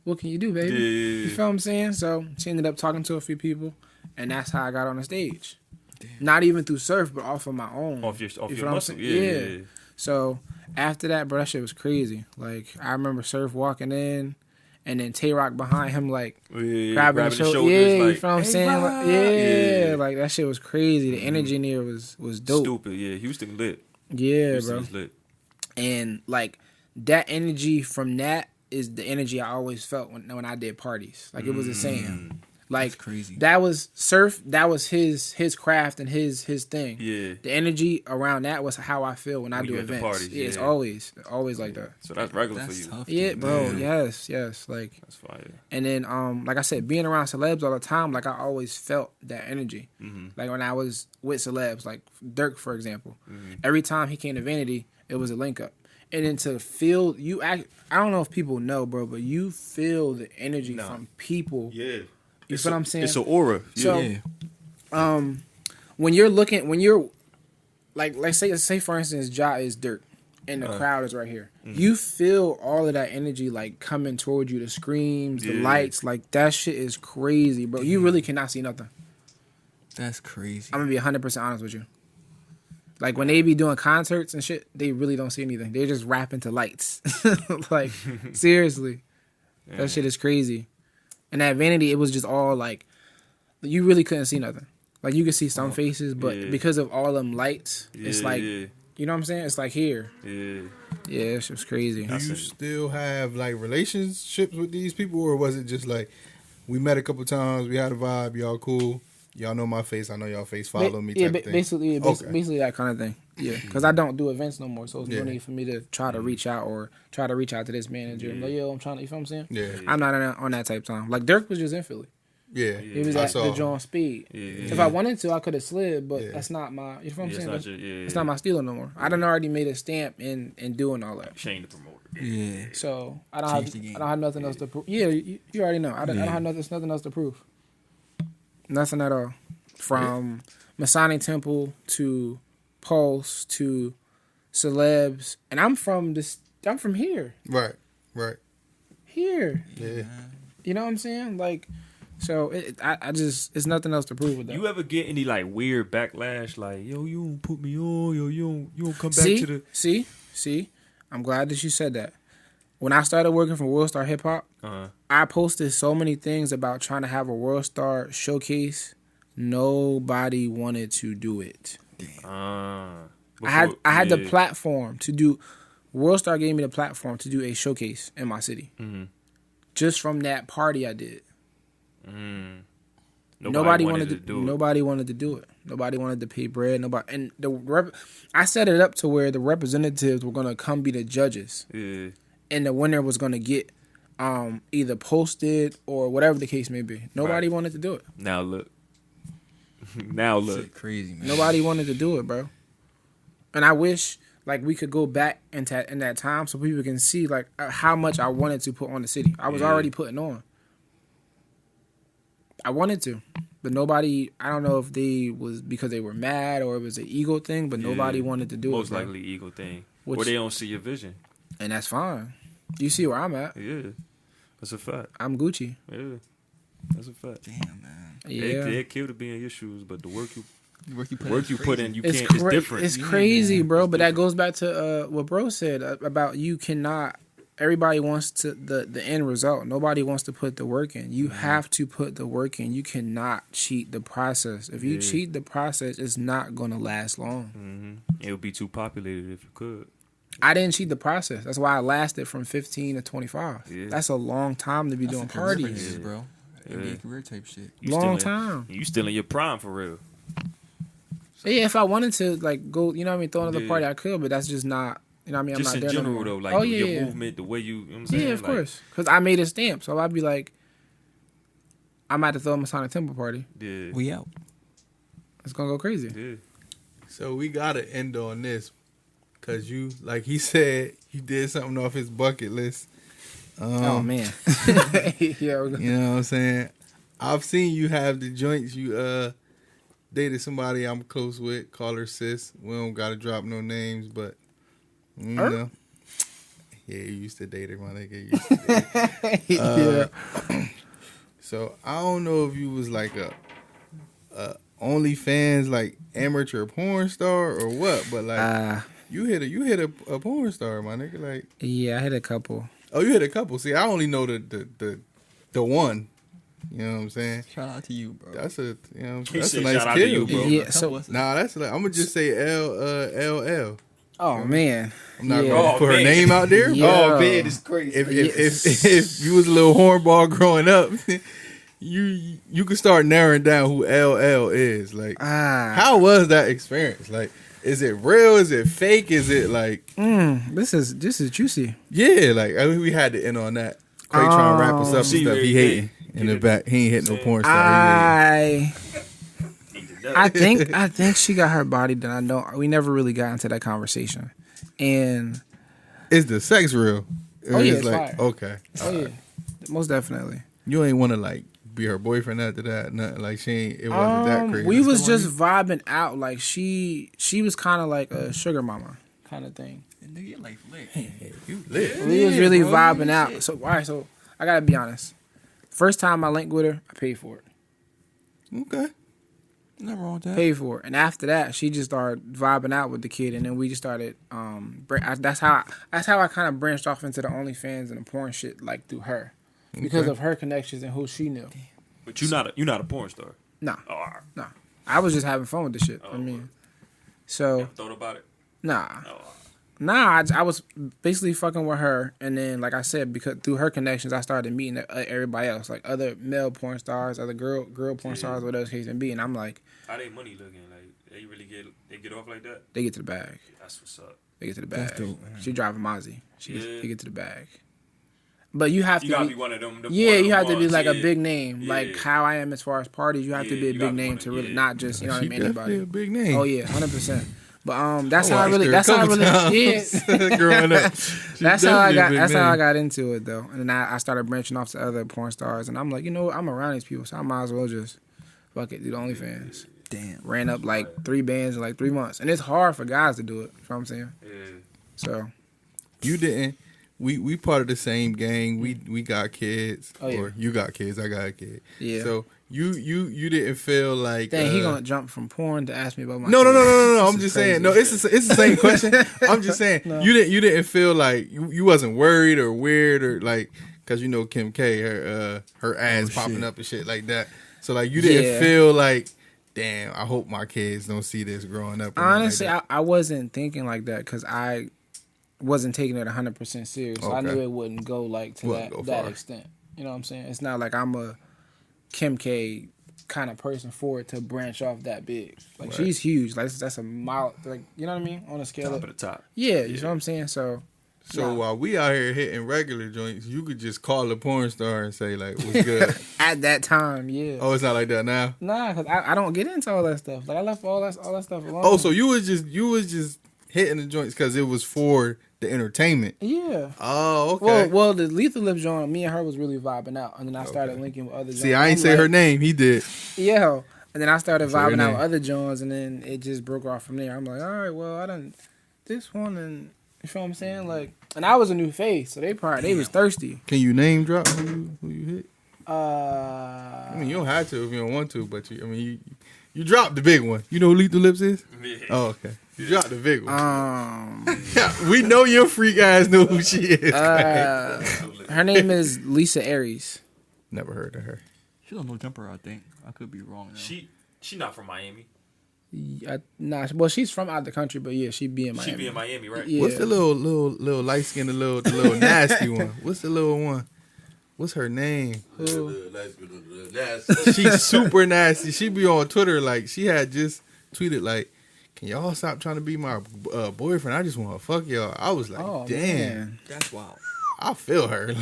Speaker 1: what can you do, baby?
Speaker 4: Yeah.
Speaker 1: You feel what I'm saying? So she ended up talking to a few people, and that's how I got on the stage. Damn. Not even through Surf, but off of my own.
Speaker 4: Off your muscle.
Speaker 1: Yeah. So after that, bro, that shit was crazy. Like, I remember Surf walking in, and then Tay-Rock behind him, like, grabbing the shoulders. Yeah, like, you feel what I'm saying? Like, like, that shit was crazy. The energy in there was dope.
Speaker 4: Stupid, yeah. Houston lit.
Speaker 1: Yeah,
Speaker 4: Houston
Speaker 1: bro.
Speaker 4: Lit.
Speaker 1: And, like, that energy from that is the energy I always felt when I did parties. Like, it was the same. Like,
Speaker 3: that's crazy.
Speaker 1: That was Surf. That was his craft and his thing.
Speaker 4: Yeah.
Speaker 1: The energy around that was how I feel when I do events.
Speaker 4: Parties,
Speaker 1: yeah, it's always like that.
Speaker 4: So that's regular for you.
Speaker 3: Tough,
Speaker 1: yeah, bro. Yes. Like, that's
Speaker 4: fire.
Speaker 1: And then, like I said, being around celebs all the time, like I always felt that energy. Mm-hmm. Like when I was with celebs, like Dirk, for example, every time he came to Vanity, it was a link up. And then to feel I don't know if people know, bro, but you feel the energy from people.
Speaker 4: Yeah.
Speaker 1: You feel what I'm saying?
Speaker 4: It's an aura.
Speaker 1: So, when you're like, say for instance, Ja is Dirk, and the crowd is right here. Mm-hmm. You feel all of that energy like coming toward you, the screams, the lights, like that shit is crazy, bro. You really cannot see nothing.
Speaker 3: That's crazy.
Speaker 1: I'm gonna be 100% honest with you. Like when they be doing concerts and shit, they really don't see anything. They're just rapping to lights. Like seriously, that shit is crazy. And at Vanity, it was just all like, you really couldn't see nothing. Like you could see some faces, but because of all them lights, it's like, you know what I'm saying? It's like here. Yeah, it's just crazy.
Speaker 2: Do you still have like relationships with these people, or was it just like we met a couple times, we had a vibe, y'all cool, y'all know my face, I know y'all face, follow me type of thing?
Speaker 1: Basically that kind of thing. Yeah, because I don't do events no more, so it's no need for me to try to reach out to this manager. Like, yo, I'm trying to, you feel what I'm saying?
Speaker 2: Yeah.
Speaker 1: I'm not on that type of time. Like, Dirk was just in Philly.
Speaker 2: Yeah.
Speaker 1: He was at the John Speed.
Speaker 4: Yeah.
Speaker 1: If I wanted to, I could have slid, but that's not my, you know what I'm saying? It's not my stealing no more. I done already made a stamp in doing all that.
Speaker 4: Shane the promoter.
Speaker 3: Yeah.
Speaker 1: So, I don't have nothing else to prove. Yeah, you already know. I don't have nothing else to prove. Nothing at all. From Masonic Temple to Pulse to celebs, and I'm from here.
Speaker 2: Right.
Speaker 1: Here.
Speaker 2: Yeah.
Speaker 1: You know what I'm saying? Like, so I just, it's nothing else to prove with that.
Speaker 4: You ever get any like weird backlash? Like, yo, you don't put me on. Yo, you don't come back to the.
Speaker 1: See, I'm glad that you said that. When I started working for World Star Hip Hop, I posted so many things about trying to have a World Star showcase. Nobody wanted to do it. I had the platform to do. World Star gave me the platform to do a showcase in my city. Mm-hmm. Just from that party I did. Nobody wanted to do it. Nobody wanted to do it. Nobody wanted to pay bread. I set it up to where the representatives were gonna come be the judges. Yeah. And the winner was gonna get either posted or whatever the case may be. Nobody wanted to do it.
Speaker 4: Now look. Now look,
Speaker 3: Shit crazy, man.
Speaker 1: Nobody wanted to do it, bro. And I wish like we could go back in that time so people can see like how much I wanted to put on the city. I was already putting on. I wanted to, but nobody. I don't know if they was because they were mad or it was an ego thing, but nobody wanted to do it.
Speaker 4: Most likely ego thing,
Speaker 1: Which,
Speaker 4: or they don't see your vision,
Speaker 1: and that's fine. You see where I'm at.
Speaker 4: Yeah, that's a fact.
Speaker 1: I'm Gucci.
Speaker 4: Yeah, that's a fact.
Speaker 3: Damn, man.
Speaker 1: Yeah,
Speaker 4: They'd kill to be in your shoes, but the work
Speaker 3: you
Speaker 4: put in, you
Speaker 1: it's
Speaker 4: can't. It's different.
Speaker 1: It's crazy, bro. But that goes back to what bro said about you cannot. Everybody wants to the end result. Nobody wants to put the work in. You have to put the work in. You cannot cheat the process. If you cheat the process, it's not going to last long.
Speaker 4: Mm-hmm. It would be too populated if you could.
Speaker 1: I didn't cheat the process. That's why I lasted from 15 to 25. Yeah. That's a long time to be doing parties,
Speaker 3: bro. NBA career type shit.
Speaker 1: Long time.
Speaker 4: You still in your prime for real.
Speaker 1: Yeah, if I wanted to like go, you know what I mean, throw another party, I could, but that's just not. You know what I mean?
Speaker 4: Just
Speaker 1: I'm not
Speaker 4: in
Speaker 1: there
Speaker 4: general,
Speaker 1: no
Speaker 4: though, like your movement, the way you know what I'm saying?
Speaker 1: Yeah, of course. Because I made a stamp, so I'd be like, I might have to throw a Masonic Temple party.
Speaker 4: Yeah.
Speaker 3: We out.
Speaker 1: It's going to go crazy.
Speaker 4: Yeah.
Speaker 2: So we got to end on this because you, like he said, you did something off his bucket list.
Speaker 1: Oh, man.
Speaker 2: You know what I'm saying? I've seen you have the joints. You dated somebody I'm close with, call her sis. We don't got to drop no names, but you know. Yeah, you used to date her, my nigga. You used to date her.
Speaker 1: Yeah.
Speaker 2: So I don't know if you was like a OnlyFans like amateur porn star or what, but like you hit a porn star, my nigga. Like
Speaker 1: yeah, I hit a couple.
Speaker 2: Oh, you hit a couple. See, I only know the one. You know what I'm saying?
Speaker 3: Shout out to you, bro.
Speaker 2: That's a that's a
Speaker 4: Shout
Speaker 2: nice
Speaker 4: out
Speaker 2: kill,
Speaker 4: to you,
Speaker 2: bro.
Speaker 1: Yeah, so
Speaker 2: Nah, that's like I'm gonna just say LL.
Speaker 1: oh man,
Speaker 2: I'm not
Speaker 1: Yeah.
Speaker 2: gonna put her name out there.
Speaker 1: Yeah.
Speaker 2: Oh
Speaker 3: man, it's crazy.
Speaker 2: If you was a little hornball growing up, you could start narrowing down who LL is. Like, how was that experience? Like, is it real? Is it fake? Is it like?
Speaker 1: this is juicy.
Speaker 2: Yeah, like we had to end on that. Quay trying to wrap us up and
Speaker 4: See,
Speaker 2: stuff. He hating in the back. He ain't hitting no porn star.
Speaker 1: I think she got her body done. We never really got into that conversation. And
Speaker 2: Is the sex real?
Speaker 1: Oh, yeah,
Speaker 2: It's
Speaker 1: it's
Speaker 2: like
Speaker 1: fire.
Speaker 2: okay.
Speaker 1: oh yeah, most definitely.
Speaker 2: You ain't want to like be her boyfriend after that. Nothing like she ain't. It wasn't that crazy.
Speaker 1: We was just vibing out. Like she was kind of like a sugar mama kind of thing.
Speaker 3: Nigga, your life lit.
Speaker 2: You lit.
Speaker 1: We was really
Speaker 3: bro,
Speaker 1: vibing
Speaker 3: you
Speaker 1: out.
Speaker 3: shit.
Speaker 1: So all right, so I gotta be honest. First time I linked with her, I paid for it.
Speaker 2: Okay.
Speaker 3: Nothing wrong with that.
Speaker 1: Paid for it, and after that, she just started vibing out with the kid, and then we just started. That's how I kind of branched off into the OnlyFans and the porn shit, like through her, because of her connections and who she knew.
Speaker 4: But you're not a porn star.
Speaker 1: Nah,
Speaker 4: Oh, all right.
Speaker 1: nah. I was just having fun with the shit. I mean, so
Speaker 4: Never thought about it.
Speaker 1: nah.
Speaker 4: Oh, all right.
Speaker 1: Nah, I was basically fucking with her, and then, like I said, because through her connections, I started meeting everybody else, like other male porn stars, other girl porn stars, whatever the case may be, and I'm like,
Speaker 4: How they money looking? Like they really get off like that?
Speaker 1: they get to the bag.
Speaker 4: That's what's up.
Speaker 1: They get to the bag.
Speaker 3: That's dope, man.
Speaker 1: She driving Mozzie.
Speaker 4: Yeah.
Speaker 1: They get to the bag. But you have
Speaker 4: You
Speaker 1: to
Speaker 4: gotta
Speaker 1: be,
Speaker 4: be one of them.
Speaker 1: yeah,
Speaker 4: one of
Speaker 1: you have to
Speaker 4: them
Speaker 1: be
Speaker 4: ones,
Speaker 1: like a
Speaker 4: yeah.
Speaker 1: big name,
Speaker 4: Yeah.
Speaker 1: like how I am as far as parties. You have to
Speaker 4: Yeah,
Speaker 1: be a
Speaker 4: you
Speaker 1: big
Speaker 4: gotta
Speaker 1: name
Speaker 4: be
Speaker 1: to
Speaker 4: one of-
Speaker 1: really
Speaker 4: yeah.
Speaker 1: not just, you know what I
Speaker 2: She
Speaker 1: mean,
Speaker 2: definitely
Speaker 1: anybody.
Speaker 2: a big name.
Speaker 1: Oh yeah, 100%. But that's
Speaker 2: I
Speaker 1: how I
Speaker 2: watched
Speaker 1: really.
Speaker 2: her a
Speaker 1: That's how I
Speaker 2: couple
Speaker 1: really.
Speaker 2: times
Speaker 1: Yeah.
Speaker 2: growing up.
Speaker 1: That's how I got.
Speaker 2: definitely a
Speaker 1: That's
Speaker 2: big
Speaker 1: how I
Speaker 2: name.
Speaker 1: got into it though, and then I started branching off to other porn stars, and I'm like, you know what? I'm around these people, so I might as well just fuck it, do the OnlyFans.
Speaker 3: Damn.
Speaker 1: Ran up like 3 bands in like 3 months, and it's hard for guys to do it. You know what I'm saying?
Speaker 4: Yeah.
Speaker 1: So
Speaker 2: You didn't. We part of the same gang. We got kids,
Speaker 1: Oh, yeah.
Speaker 2: or you got kids. I got a kid.
Speaker 1: yeah.
Speaker 2: So you didn't feel like.
Speaker 1: Dang, he gonna jump from porn to ask me about my.
Speaker 2: No.
Speaker 1: kids.
Speaker 2: I'm
Speaker 1: This
Speaker 2: just
Speaker 1: is
Speaker 2: saying.
Speaker 1: crazy.
Speaker 2: No, it's the same question. I'm just saying.
Speaker 1: No.
Speaker 2: You didn't feel like you wasn't worried or weird or like because you know Kim K her ass popping up and shit like that. So like you didn't
Speaker 1: Yeah.
Speaker 2: feel like, damn, I hope my kids don't see this growing up. or nothing
Speaker 1: Honestly,
Speaker 2: like
Speaker 1: I wasn't thinking like that because I wasn't taking it 100% serious. So I
Speaker 2: Okay.
Speaker 1: knew it wouldn't go like to
Speaker 2: Wouldn't go
Speaker 1: that
Speaker 2: far.
Speaker 1: extent. You know what I'm saying? It's not like I'm a Kim K kind of person for it to branch off that big. Like
Speaker 2: Right.
Speaker 1: she's huge. Like that's a mile. Like you know what I mean? On a scale
Speaker 4: Top
Speaker 1: of
Speaker 4: of the top.
Speaker 1: yeah, you know what I'm saying. So
Speaker 2: So while we out here hitting regular joints, you could just call a porn star and say like, "What's good?"
Speaker 1: At that time, yeah.
Speaker 2: Oh, it's not like that now.
Speaker 1: Nah, cause I don't get into all that stuff. Like I left all that stuff alone.
Speaker 2: Oh, so you was just hitting the joints because it was for the entertainment.
Speaker 1: Yeah.
Speaker 2: Oh, okay.
Speaker 1: Well, the Lethal Lips joint, me and her was really vibing out, and then I started linking with other.
Speaker 2: See, I ain't say her name. He did.
Speaker 1: Yeah. And then I started
Speaker 2: Say her
Speaker 1: vibing out
Speaker 2: name.
Speaker 1: with other joints, and then it just broke off from there. I'm like, all right, well, I done this one, and you feel what I'm saying? Like, and I was a new face, so they was thirsty.
Speaker 2: Can you name drop who you hit?
Speaker 1: I
Speaker 2: I mean, you don't have to if you don't want to, but you dropped the big one. You know who Lethal Lips is?
Speaker 4: Yeah.
Speaker 2: Oh, okay. You dropped the big one. We know your freak ass know who she is.
Speaker 1: her name is Lisa Aries.
Speaker 2: Never heard of her.
Speaker 3: She don't know jumper. I think I could be wrong. Though.
Speaker 4: She not from Miami.
Speaker 1: Nah, well, she's from out the country, but yeah, she be in Miami.
Speaker 4: She be in Miami, right?
Speaker 1: Yeah.
Speaker 2: What's the little light skinned, the little nasty one? What's the little one? What's her name? She's super nasty. She be on Twitter like she had just tweeted like, "Can y'all stop trying to be my boyfriend? I just want to fuck y'all." I was like,
Speaker 1: Oh,
Speaker 2: "Damn,
Speaker 1: man.
Speaker 3: That's wild.
Speaker 2: I feel her.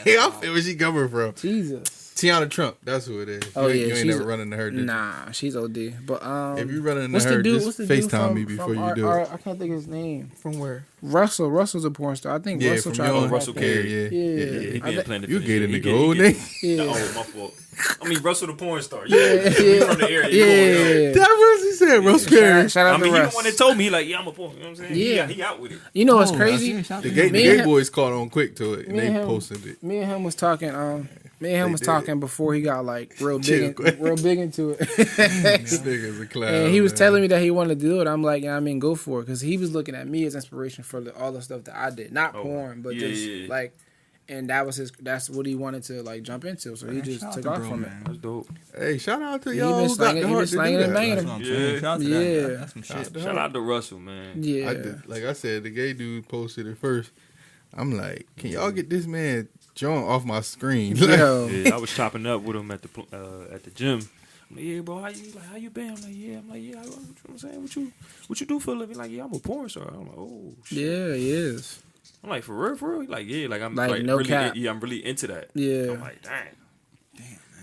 Speaker 2: I feel where she coming from."
Speaker 1: Jesus.
Speaker 2: Tiana Trump, that's who it is.
Speaker 1: Oh,
Speaker 2: you
Speaker 1: yeah,
Speaker 2: ain't
Speaker 1: she's
Speaker 2: never running into her. Did you?
Speaker 1: Nah, she's OD. But
Speaker 2: If you running into
Speaker 1: what's
Speaker 2: her,
Speaker 1: the dude?
Speaker 2: just
Speaker 1: What's the dude
Speaker 2: FaceTime
Speaker 1: from,
Speaker 2: me before
Speaker 1: from
Speaker 2: you do it.
Speaker 1: I can't think of his name.
Speaker 2: From where?
Speaker 1: Russell. Russell's a porn star. I think
Speaker 2: Yeah,
Speaker 1: Russell
Speaker 2: from
Speaker 1: tried to
Speaker 2: Young
Speaker 4: Russell
Speaker 1: rap that.
Speaker 4: Carey.
Speaker 2: Yeah.
Speaker 1: Yeah.
Speaker 4: He
Speaker 1: I
Speaker 4: been
Speaker 1: think-
Speaker 4: playing the
Speaker 2: You get in the
Speaker 4: he
Speaker 2: gold
Speaker 4: get-
Speaker 2: name.
Speaker 1: Yeah.
Speaker 4: Oh, my fault. I mean, Russell the porn star.
Speaker 1: Yeah,
Speaker 4: Yeah, we from the area. You know,
Speaker 1: Yeah.
Speaker 2: That's what he said, Russell Carey.
Speaker 1: Shout
Speaker 4: I
Speaker 1: out
Speaker 4: mean,
Speaker 1: to
Speaker 4: he the
Speaker 1: Russ.
Speaker 4: one that told me, he like, yeah, I'm a porn. You know what I'm saying?
Speaker 1: Yeah.
Speaker 4: He out with it.
Speaker 1: You know what's
Speaker 3: Oh,
Speaker 1: crazy?
Speaker 3: yeah, shout
Speaker 2: The
Speaker 3: out
Speaker 2: gay,
Speaker 3: to
Speaker 1: Me
Speaker 2: the
Speaker 1: and
Speaker 2: gay
Speaker 1: him-
Speaker 2: boys caught on quick to it, and
Speaker 1: Me
Speaker 2: they
Speaker 1: and him-
Speaker 2: posted it.
Speaker 1: Me and him was talking. Me and him was
Speaker 2: did.
Speaker 1: talking before he got like real
Speaker 2: Chill,
Speaker 1: big, real big into it.
Speaker 2: This nigga's a clown.
Speaker 1: And he was
Speaker 2: man.
Speaker 1: telling me that he wanted to do it. I'm like, yeah, I mean, go for it, because he was looking at me as inspiration for all the stuff that I did, not porn, but
Speaker 4: yeah,
Speaker 1: just
Speaker 4: yeah.
Speaker 1: like, and that's what he wanted to like jump into. So he just
Speaker 3: Shout out
Speaker 1: took
Speaker 3: to
Speaker 1: off
Speaker 3: bro,
Speaker 1: from
Speaker 3: man.
Speaker 4: That's dope.
Speaker 2: Hey, shout out to
Speaker 1: He
Speaker 2: y'all
Speaker 1: been
Speaker 2: who got
Speaker 1: slanging-
Speaker 2: the
Speaker 1: he
Speaker 2: heart
Speaker 1: been
Speaker 2: to do
Speaker 1: slanging and
Speaker 2: that.
Speaker 1: banging
Speaker 3: That's
Speaker 1: him.
Speaker 3: what I'm
Speaker 4: Yeah.
Speaker 3: saying. Shout out to
Speaker 1: Yeah.
Speaker 3: that. That's some shit.
Speaker 4: Shout out to Russell, man.
Speaker 1: it. Yeah,
Speaker 2: I did, like I said, the gay dude posted it first. I'm like, can y'all get this man John off my screen?
Speaker 1: Yo.
Speaker 4: Yeah, I was chopping up with him at the gym. I'm like, yeah, bro, how you been? I'm like, yeah. I'm like, yeah. What I'm saying, what you do for a living? Like, yeah, I'm a porn star. I'm like, oh shit.
Speaker 1: Yeah, he is.
Speaker 4: I'm like, for real? He like, yeah, like I'm
Speaker 1: Like, no
Speaker 4: really,
Speaker 1: cap.
Speaker 4: yeah, I'm really into that.
Speaker 1: Yeah.
Speaker 4: I'm like, dang.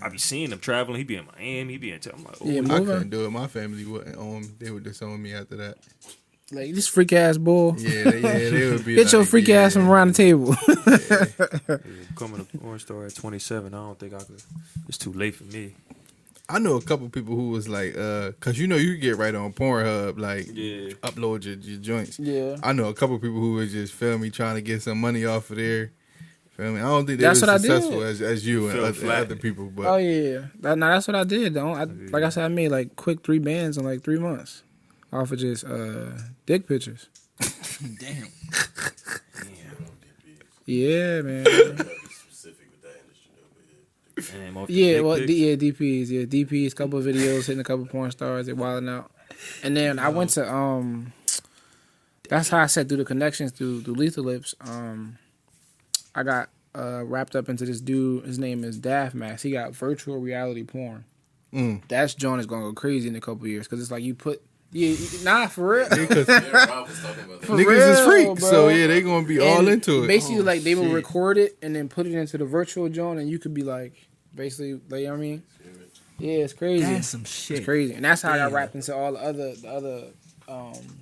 Speaker 4: I be seeing him traveling. He be in Miami. He be in. I'm like, oh,
Speaker 1: Yeah,
Speaker 2: I
Speaker 1: moving.
Speaker 2: couldn't do it. My family wouldn't on me. They would disown me after that.
Speaker 1: Like this freak ass bull.
Speaker 2: Yeah, they would be
Speaker 1: Get your
Speaker 2: like,
Speaker 1: freak
Speaker 2: yeah.
Speaker 1: ass from around the table.
Speaker 4: yeah, becoming a porn star at 27. I don't think I could. It's too late for me.
Speaker 2: I know a couple people who was like, cause you know you can get right on Pornhub, like
Speaker 4: Yeah.
Speaker 2: upload your joints.
Speaker 1: Yeah.
Speaker 2: I know a couple people who was just feel me trying to get some money off of there. Feel me? I don't think they
Speaker 1: That's
Speaker 2: were
Speaker 1: what I did.
Speaker 2: successful as you and
Speaker 4: Fell
Speaker 2: other,
Speaker 4: flat.
Speaker 2: other people, but
Speaker 1: Oh yeah. That's what I did though. Like I said, I made like quick 3 bands in like 3 months off of just dick pictures.
Speaker 3: Damn.
Speaker 1: Yeah, man.
Speaker 5: Specific with that industry, though, but yeah.
Speaker 4: Damn, off the
Speaker 1: Yeah,
Speaker 4: dick
Speaker 1: well,
Speaker 4: pics.
Speaker 1: DPs. Yeah, DPs. Couple of videos hitting a couple porn stars. They wilding out. And then I went to That's how I set through the connections through Lethal Lips. I got wrapped up into this dude. His name is Daft Max. He got virtual reality porn. That's John is gonna go crazy in a couple years because it's like you put. Yeah, nah, for real.
Speaker 2: because
Speaker 5: Yeah, Rob was talking about that.
Speaker 1: For
Speaker 2: niggas is
Speaker 1: real,
Speaker 2: freaks,
Speaker 1: bro.
Speaker 2: so yeah, they gonna be all
Speaker 1: And
Speaker 2: into it.
Speaker 1: Basically,
Speaker 2: Oh,
Speaker 1: like they will
Speaker 2: shit.
Speaker 1: record it and then put it into the virtual joint, and you could be like, basically, like, you know what I mean? Yeah, it's crazy.
Speaker 3: That's some shit.
Speaker 1: It's crazy, and that's how I got
Speaker 3: Damn.
Speaker 1: wrapped into all the other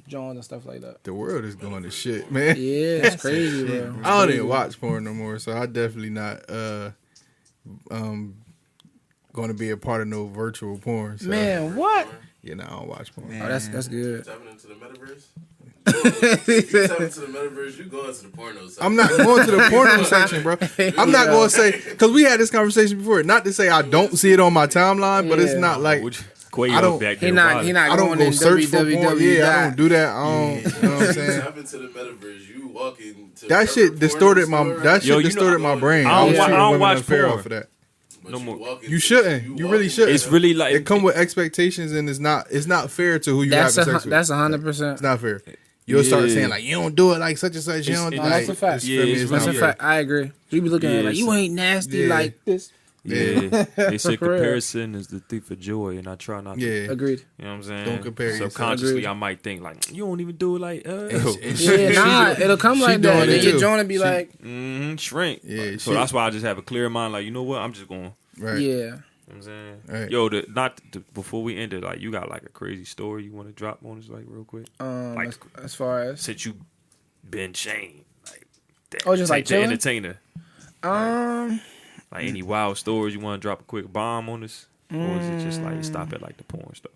Speaker 1: joints and stuff like that.
Speaker 2: The world is going to shit, man.
Speaker 1: Yeah, it's crazy, bro.
Speaker 2: I don't even watch porn no more, so I definitely not going to be a part of no virtual porn. So.
Speaker 1: Man, what?
Speaker 2: Yeah, no, I don't watch porn.
Speaker 3: Man.
Speaker 1: Oh, that's good.
Speaker 5: Tapping into the metaverse? You tapping into the metaverse, you going to the porno side.
Speaker 2: I'm not going to the porno section, bro. I'm not going to say, because we had this conversation before. Not to say I don't see it on my timeline, but it's
Speaker 1: Yeah.
Speaker 2: not like
Speaker 4: Quayo
Speaker 2: I don't-
Speaker 4: back
Speaker 1: He
Speaker 4: there
Speaker 1: not
Speaker 4: wilding.
Speaker 1: not
Speaker 2: I don't
Speaker 1: going
Speaker 2: go
Speaker 1: in
Speaker 2: search for porn.
Speaker 1: www.
Speaker 2: Yeah, I don't do that. I don't. You know what I'm saying?
Speaker 5: Tap into the metaverse, you walking to
Speaker 2: That shit distorted my. That shit
Speaker 4: Yo, you know,
Speaker 2: distorted my brain.
Speaker 4: I don't
Speaker 2: was
Speaker 4: wa- I
Speaker 2: treating
Speaker 4: don't
Speaker 2: women
Speaker 4: watch
Speaker 2: unfair
Speaker 4: porn.
Speaker 2: off of that.
Speaker 4: No more.
Speaker 2: You shouldn't. You really shouldn't.
Speaker 4: It's really like
Speaker 2: It come with expectations, and it's not fair to who you
Speaker 1: That's
Speaker 2: having sex with.
Speaker 1: that's 100%.
Speaker 2: It's not fair. You'll start
Speaker 4: Yeah.
Speaker 2: saying like, you don't do it like such and such. You
Speaker 4: It's-
Speaker 2: don't.
Speaker 4: it-
Speaker 2: like,
Speaker 1: that's a fact.
Speaker 2: it's
Speaker 4: Yeah,
Speaker 2: for me,
Speaker 4: it's
Speaker 2: it's
Speaker 1: That's
Speaker 2: not
Speaker 1: a
Speaker 2: fair.
Speaker 1: fact. I agree. You be looking at it like
Speaker 4: Yeah,
Speaker 1: you ain't nasty
Speaker 2: yeah.
Speaker 1: like this.
Speaker 4: Yeah, they said
Speaker 1: For real.
Speaker 4: comparison is the thief of joy, and I try not to.
Speaker 2: Yeah.
Speaker 1: Agreed.
Speaker 4: You know what I'm saying?
Speaker 2: Don't compare yourself.
Speaker 4: Subconsciously,
Speaker 1: Agreed.
Speaker 4: I might think like, you don't even do it like
Speaker 1: Yeah, nah, it'll come like that.
Speaker 2: doing
Speaker 1: And
Speaker 2: it
Speaker 1: your
Speaker 2: too.
Speaker 1: joint will be like,
Speaker 4: shrink.
Speaker 2: Yeah,
Speaker 4: So
Speaker 2: she-
Speaker 4: that's why I just have a clear mind. Like, you know what? I'm just going.
Speaker 2: Right.
Speaker 1: yeah.
Speaker 4: You know what I'm saying?
Speaker 2: Right.
Speaker 4: Yo, before we end it, like, you got like a crazy story you want to drop on us, like, real quick? Like,
Speaker 1: as far as
Speaker 4: since you been Shane, like,
Speaker 1: just like
Speaker 4: the
Speaker 1: chilling?
Speaker 4: entertainer. Like any wild stories you want to drop a quick bomb on us, or is it just like stop at like the porn star?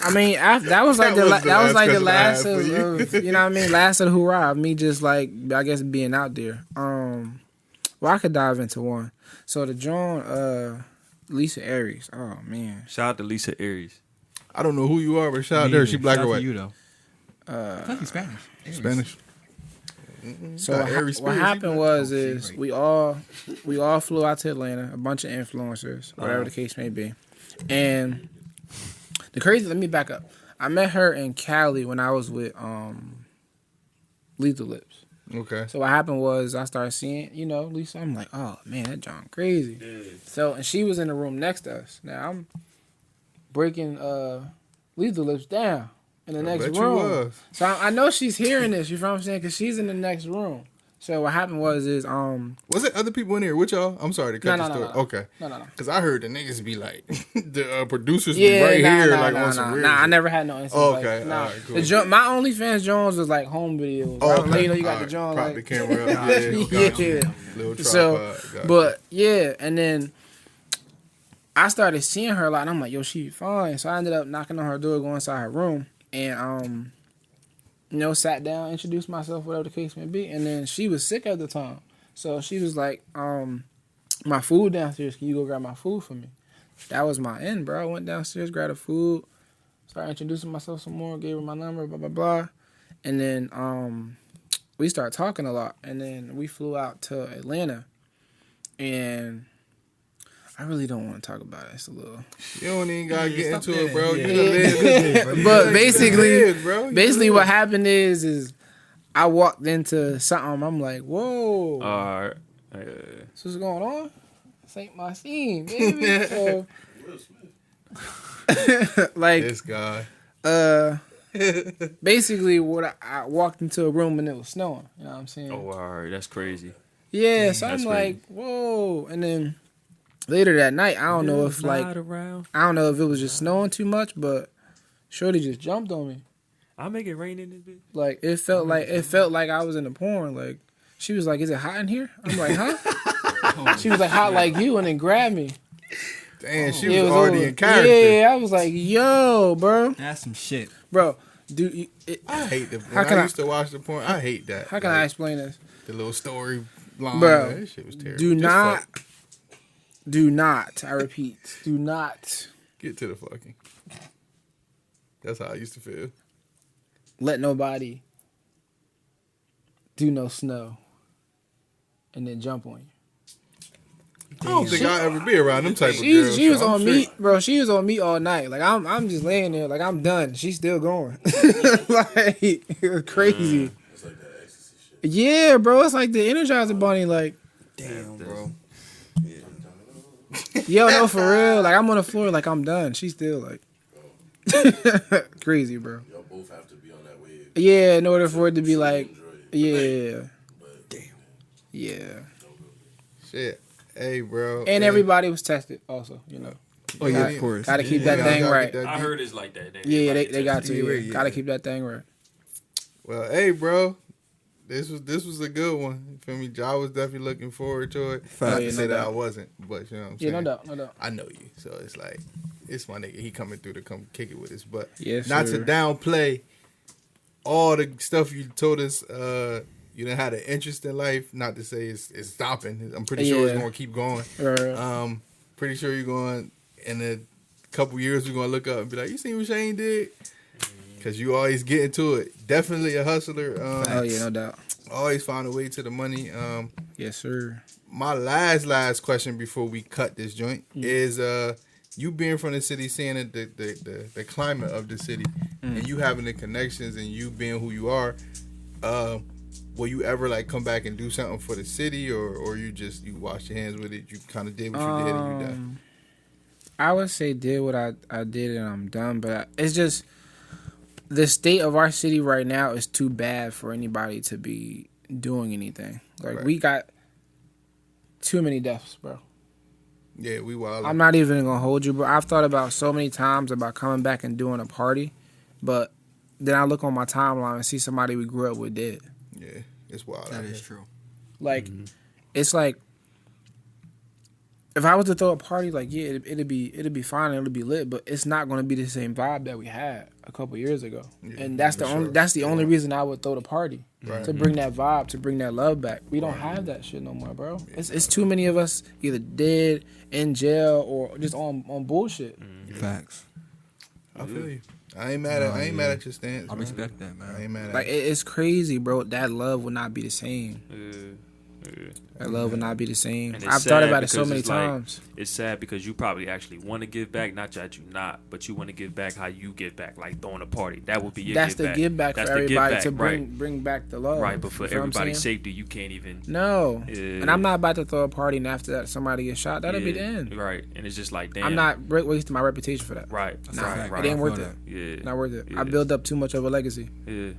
Speaker 1: I mean, that was like
Speaker 2: That was
Speaker 1: that was like the
Speaker 2: last
Speaker 1: last
Speaker 2: question I had for
Speaker 1: of you know what I mean, last of the hoorah of me just like I guess being out there. Well, I could dive into one. So the joint, Lisa Aries. Oh man,
Speaker 4: Shout out to Lisa Aries.
Speaker 2: I don't know who you are, but shout out there. She black
Speaker 3: Shout
Speaker 2: or
Speaker 3: out to
Speaker 2: white?
Speaker 3: you though. I think he's Spanish.
Speaker 2: Spanish.
Speaker 1: So
Speaker 2: Got
Speaker 1: what,
Speaker 2: Aries
Speaker 1: what
Speaker 2: Spears.
Speaker 1: happened was
Speaker 3: right.
Speaker 1: we all flew out to Atlanta, a bunch of influencers, whatever the case may be. And let me back up. I met her in Cali when I was with Lethal Lips.
Speaker 2: Okay.
Speaker 1: So what happened was I started seeing, Lisa. I'm like, oh man, that John crazy. So and she was in the room next to us. Now I'm breaking Lethal Lips down in the next
Speaker 2: bet you
Speaker 1: room.
Speaker 2: was.
Speaker 1: So I know she's hearing this. You know what I'm saying? Because she's in the next room. So what happened was
Speaker 2: Was it other people in here with y'all? I'm sorry to cut
Speaker 1: No,
Speaker 2: the
Speaker 1: no,
Speaker 2: story.
Speaker 1: no.
Speaker 2: Okay.
Speaker 1: No.
Speaker 2: Because I heard the niggas be like, the producers be
Speaker 1: Yeah,
Speaker 2: right here,
Speaker 1: nah,
Speaker 2: like
Speaker 1: nah,
Speaker 2: on some real
Speaker 1: nah. I
Speaker 2: shit.
Speaker 1: never had no instance.
Speaker 2: Okay,
Speaker 1: like, nah.
Speaker 2: alright, cool.
Speaker 1: My OnlyFans Jones was like home videos.
Speaker 2: Oh,
Speaker 1: Right?
Speaker 2: okay.
Speaker 1: You got
Speaker 2: Alright,
Speaker 1: the Jones
Speaker 2: prop
Speaker 1: like
Speaker 2: the camera up.
Speaker 1: yeah.
Speaker 2: Little
Speaker 1: So,
Speaker 2: tripod. Gotcha.
Speaker 1: but yeah, and then I started seeing her a lot, and I'm like, yo, she fine. So I ended up knocking on her door, going inside her room, and sat down, introduced myself, whatever the case may be, and then she was sick at the time, so she was like, my food downstairs. Can you go grab my food for me? That was my end, bro. I went downstairs, grabbed the food, started introducing myself some more, gave her my number, blah blah blah, and then we started talking a lot, and then we flew out to Atlanta, and I really don't want to talk about it. It's a little,
Speaker 2: You don't even gotta get into it, bro.
Speaker 3: Yeah.
Speaker 2: You done live.
Speaker 1: but basically,
Speaker 2: bro.
Speaker 1: what happened is I walked into something. I'm like, whoa,
Speaker 4: All right.
Speaker 1: this what's going on? This ain't my scene, baby. So, like,
Speaker 2: This guy.
Speaker 1: basically, what I walked into a room and it was snowing. You know what I'm saying?
Speaker 4: Oh, all right. That's crazy.
Speaker 1: Yeah, so
Speaker 4: That's
Speaker 1: I'm like, whoa. And then later that night, I don't know if it was just snowing too much, but Shorty just jumped on me.
Speaker 4: I make it rain in this bitch.
Speaker 1: Like it felt like I was in the porn. Like she was like, "Is it hot in here?" I'm like, "Huh?" She was like, "Hot like you," and then grabbed me.
Speaker 2: Damn, she
Speaker 1: It
Speaker 2: was already
Speaker 1: over.
Speaker 2: in character.
Speaker 1: Yeah, I was like, "Yo, bro,
Speaker 3: That's some shit.
Speaker 1: bro,
Speaker 2: I hate the.
Speaker 1: How
Speaker 2: When
Speaker 1: can
Speaker 2: I
Speaker 1: I-
Speaker 2: used to watch the porn, I hate that.
Speaker 1: how can I explain this?"
Speaker 2: The little story line.
Speaker 1: Bro,
Speaker 2: That shit was terrible.
Speaker 1: Do
Speaker 2: Just
Speaker 1: not,
Speaker 2: fuck.
Speaker 1: do not. I repeat, do not
Speaker 2: Get to the fucking. That's how I used to feel.
Speaker 1: let nobody do no snow and then jump on you.
Speaker 2: I don't think I'll ever be around them type of
Speaker 1: She
Speaker 2: girls.
Speaker 1: was
Speaker 2: so I'm
Speaker 1: on
Speaker 2: straight.
Speaker 1: me, bro. She was on me all night. Like I'm just laying there, like I'm done. She's still going. Like it was crazy.
Speaker 5: It's like that ecstasy shit.
Speaker 1: Yeah, bro. It's like the Energizer Bunny. Like,
Speaker 3: Damn, bro.
Speaker 1: yo, no, for real. Like I'm on the floor, like I'm done. She's still like crazy, bro.
Speaker 5: Y'all both have to be on that wave.
Speaker 1: Yeah, in order for it to be like,
Speaker 5: Enjoy it.
Speaker 1: yeah,
Speaker 5: But
Speaker 3: Damn.
Speaker 1: yeah.
Speaker 2: Shit. Hey, bro.
Speaker 1: And
Speaker 2: hey.
Speaker 1: everybody was tested, also. You know,
Speaker 3: Oh yeah,
Speaker 1: Gotta-
Speaker 3: of course.
Speaker 1: gotta keep
Speaker 2: Yeah,
Speaker 1: that thing
Speaker 2: gotta
Speaker 1: right.
Speaker 2: get that
Speaker 4: I
Speaker 2: deep.
Speaker 4: heard it's like that.
Speaker 1: Yeah, they got to.
Speaker 3: Yeah,
Speaker 1: Yeah.
Speaker 3: yeah.
Speaker 1: Gotta keep that thing right.
Speaker 2: Well, hey, bro. This was a good one. You feel me? I was definitely looking forward to it.
Speaker 3: Fact.
Speaker 2: Not
Speaker 1: Yeah,
Speaker 2: to
Speaker 1: no
Speaker 2: say that
Speaker 1: doubt.
Speaker 2: I wasn't, but you know what I'm
Speaker 1: Yeah,
Speaker 2: saying?
Speaker 1: no doubt, no doubt.
Speaker 2: I know you, so it's like it's my nigga. He coming through to come kick it with us, but
Speaker 1: Yes,
Speaker 2: not
Speaker 1: sir.
Speaker 2: to downplay all the stuff you told us. You done had an interest in life. Not to say it's stopping. I'm pretty sure it's
Speaker 1: Yeah.
Speaker 2: going to keep going.
Speaker 1: Right.
Speaker 2: Pretty sure you're going in a couple years. We're going to look up and be like, "You seen what Shane did?" Because you always get into it. Definitely a hustler.
Speaker 1: Oh yeah, no doubt.
Speaker 2: Always find a way to the money.
Speaker 1: Yes, sir.
Speaker 2: My last question before we cut this joint is you being from the city, seeing the climate of the city, and you having the connections and you being who you are. will you ever like come back and do something for the city, or you wash your hands with it? You kind of did what you did and you done.
Speaker 1: I would say did what I did and I'm done, but it's just the state of our city right now is too bad for anybody to be doing anything. Like we got too many deaths, bro.
Speaker 2: Yeah, we wild.
Speaker 1: I'm not even gonna hold you, bro. I've thought about so many times about coming back and doing a party, but then I look on my timeline and see somebody we grew up with dead.
Speaker 2: Yeah, it's wild.
Speaker 3: That is true.
Speaker 1: Like, it's like if I was to throw a party, like it'd be fine, it'd be lit, but it's not gonna be the same vibe that we had a couple years ago. Yeah, and that's the only reason I would throw the party. Right. To bring that vibe, to bring that love back. We don't have that shit no more, bro. It's too many of us either dead, in jail, or just on bullshit.
Speaker 3: Facts.
Speaker 2: I feel you. I ain't mad at your stance.
Speaker 3: I respect that, man.
Speaker 2: I ain't mad at
Speaker 1: like it's crazy, bro. That love would not be the same. That love would not be the same. I've thought about it so many times.
Speaker 4: It's sad because you probably actually want to give back, not that you not, but you want to give back how you give back, like throwing a party. That would be your
Speaker 1: That's
Speaker 4: give back.
Speaker 1: the give back for everybody to
Speaker 4: right.
Speaker 1: bring back the love.
Speaker 4: Right, but for everybody's safety, you can't even.
Speaker 1: No. And I'm not about to throw a party and after that somebody gets shot. That'll be the end.
Speaker 4: Right, and it's just like, damn.
Speaker 1: I'm not wasting my reputation for that.
Speaker 4: Right, right.
Speaker 1: It ain't worth it.
Speaker 4: Yeah.
Speaker 1: Not worth it. I built up too much of a legacy.
Speaker 4: Yeah,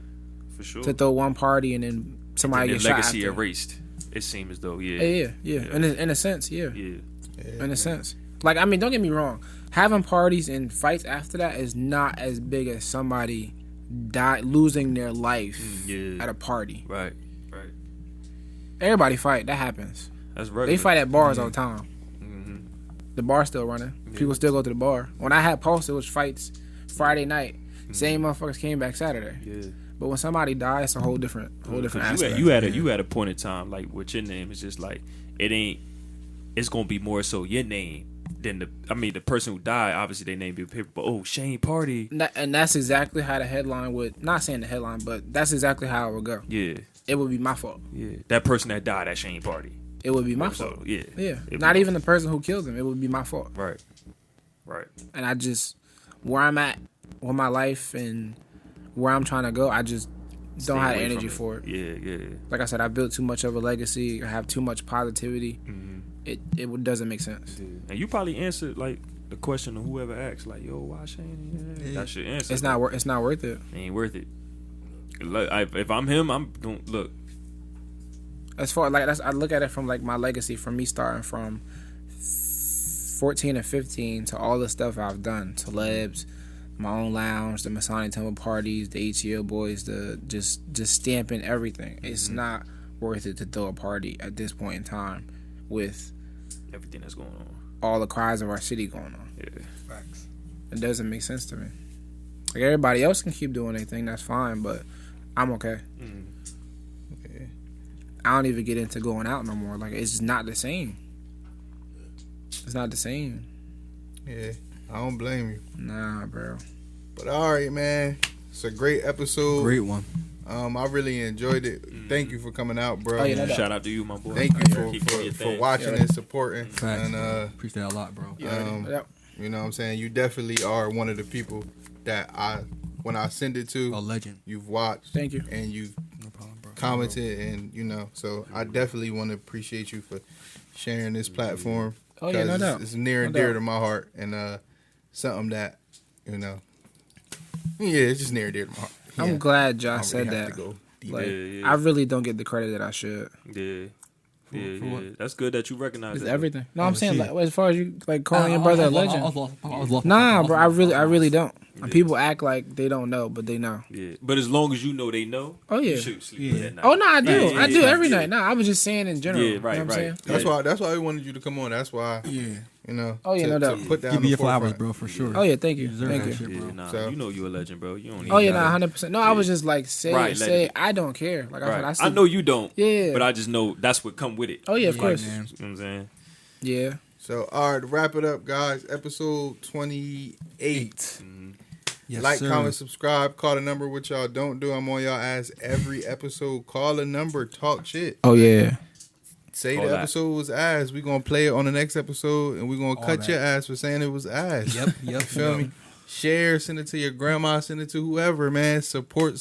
Speaker 4: for sure.
Speaker 1: To throw one party and then somebody gets shot.
Speaker 4: Legacy erased. It seems as though,
Speaker 1: yeah. In a sense, yeah. In a sense, like I mean, don't get me wrong. Having parties and fights after that is not as big as somebody losing their life at a party.
Speaker 4: Right.
Speaker 1: Everybody fight. That happens.
Speaker 4: That's right.
Speaker 1: They fight at bars all the time. The bar's still running. People still go to the bar. When I had Pulse, it was fights Friday night. Same motherfuckers came back Saturday.
Speaker 4: Yeah.
Speaker 1: But when somebody dies, it's a whole different aspect.
Speaker 4: You had a point in time like with your name. It's just like it's gonna be more so your name than the person who died. Obviously, their name be paper, but Shane Party.
Speaker 1: And that's exactly how the headline would. Not saying the headline, but that's exactly how it would go.
Speaker 4: Yeah,
Speaker 1: it would be my fault.
Speaker 4: Yeah, that person that died at Shane Party.
Speaker 1: It would be my fault.
Speaker 4: Yeah.
Speaker 1: Not even the person who killed him. It would be my fault.
Speaker 4: Right.
Speaker 1: And I just where I'm at with my life and where I'm trying to go, I just don't have the energy for it.
Speaker 4: Yeah.
Speaker 1: Like I said, I built too much of a legacy. I have too much positivity. It doesn't make sense.
Speaker 4: Yeah. And you probably answered like the question of whoever asked, like, "Yo, why Shane?" That's your answer.
Speaker 1: It's not worth it.
Speaker 4: It ain't worth it. If I'm him, I'm don't look.
Speaker 1: As far like I look at it from like my legacy, from me starting from 14 and 15 to all the stuff I've done, celebs, my own lounge, the Masonic Temple parties, the ATL boys, the just stamping everything. It's not worth it to throw a party at this point in time with
Speaker 4: everything that's going on,
Speaker 1: all the cries of our city going on.
Speaker 4: Yeah,
Speaker 3: facts.
Speaker 1: It doesn't make sense to me. Like everybody else can keep doing anything, that's fine, but I'm okay.
Speaker 2: Okay.
Speaker 1: I don't even get into going out no more. Like it's just not the same. It's not the same.
Speaker 2: Yeah, I don't blame you.
Speaker 1: Nah, bro.
Speaker 2: But all right, man. It's a great episode.
Speaker 3: Great one.
Speaker 2: I really enjoyed it. Thank you for coming out, bro.
Speaker 4: Shout out to you, my boy.
Speaker 2: Thank you for watching and supporting.
Speaker 3: Facts,
Speaker 2: and
Speaker 3: appreciate that a lot, bro.
Speaker 2: You know what I'm saying? You definitely are one of the people that when I send it to,
Speaker 3: a legend.
Speaker 2: You've watched.
Speaker 1: Thank you.
Speaker 2: And you've commented, and so I definitely want to appreciate you for sharing this platform.
Speaker 1: Oh yeah, no doubt.
Speaker 2: It's near and dear to my heart, and something that it's just near and dear to my heart.
Speaker 1: I'm glad Josh said that. I really don't get the credit that I should.
Speaker 4: Yeah. That's good that you recognize
Speaker 1: it's
Speaker 4: that.
Speaker 1: everything. No, I'm saying like, as far as you like calling your brother a legend. Nah, bro, I really don't. Yeah. People act like they don't know, but they know.
Speaker 4: Yeah, but as long as you know they know.
Speaker 1: Oh yeah.
Speaker 4: You should sleep that night.
Speaker 1: Oh no, I do. I do every night. Nah, I was just saying in general.
Speaker 4: Yeah, right,
Speaker 1: you know
Speaker 4: right.
Speaker 2: That's why we wanted you to come on. That's why.
Speaker 3: Yeah.
Speaker 1: Oh yeah, no doubt.
Speaker 2: Put down
Speaker 3: give me your flowers,
Speaker 2: forefront.
Speaker 3: bro, for sure.
Speaker 1: Oh yeah, thank you, thank you.
Speaker 3: Shit, bro.
Speaker 4: Yeah, nah,
Speaker 2: So,
Speaker 4: you know you a legend, bro. You don't.
Speaker 1: Oh yeah, 100%. No, I was just like say I don't care. Like
Speaker 4: I know you don't.
Speaker 1: Yeah.
Speaker 4: But I just know that's what come with it.
Speaker 1: Oh yeah, of course.
Speaker 4: Man. You know what I'm saying?
Speaker 1: Yeah.
Speaker 2: So all right, to wrap it up, guys. Episode 28.
Speaker 3: Yes,
Speaker 2: like,
Speaker 3: sir.
Speaker 2: comment, subscribe, call the number. What y'all don't do, I'm on y'all ass every episode. Call the number, talk shit.
Speaker 1: Oh yeah.
Speaker 2: Say the episode was ass. We gonna play it on the next episode, and we gonna cut your ass for saying it was ass.
Speaker 3: Yep.
Speaker 2: You feel me? Share, send it to your grandma, send it to whoever, man. Support.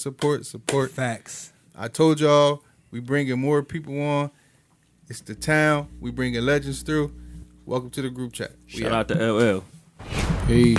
Speaker 3: Facts.
Speaker 2: I told y'all We bringing more people on. It's the town. We bringing legends through. Welcome to the group chat.
Speaker 4: Shout out to LL.
Speaker 1: Peace.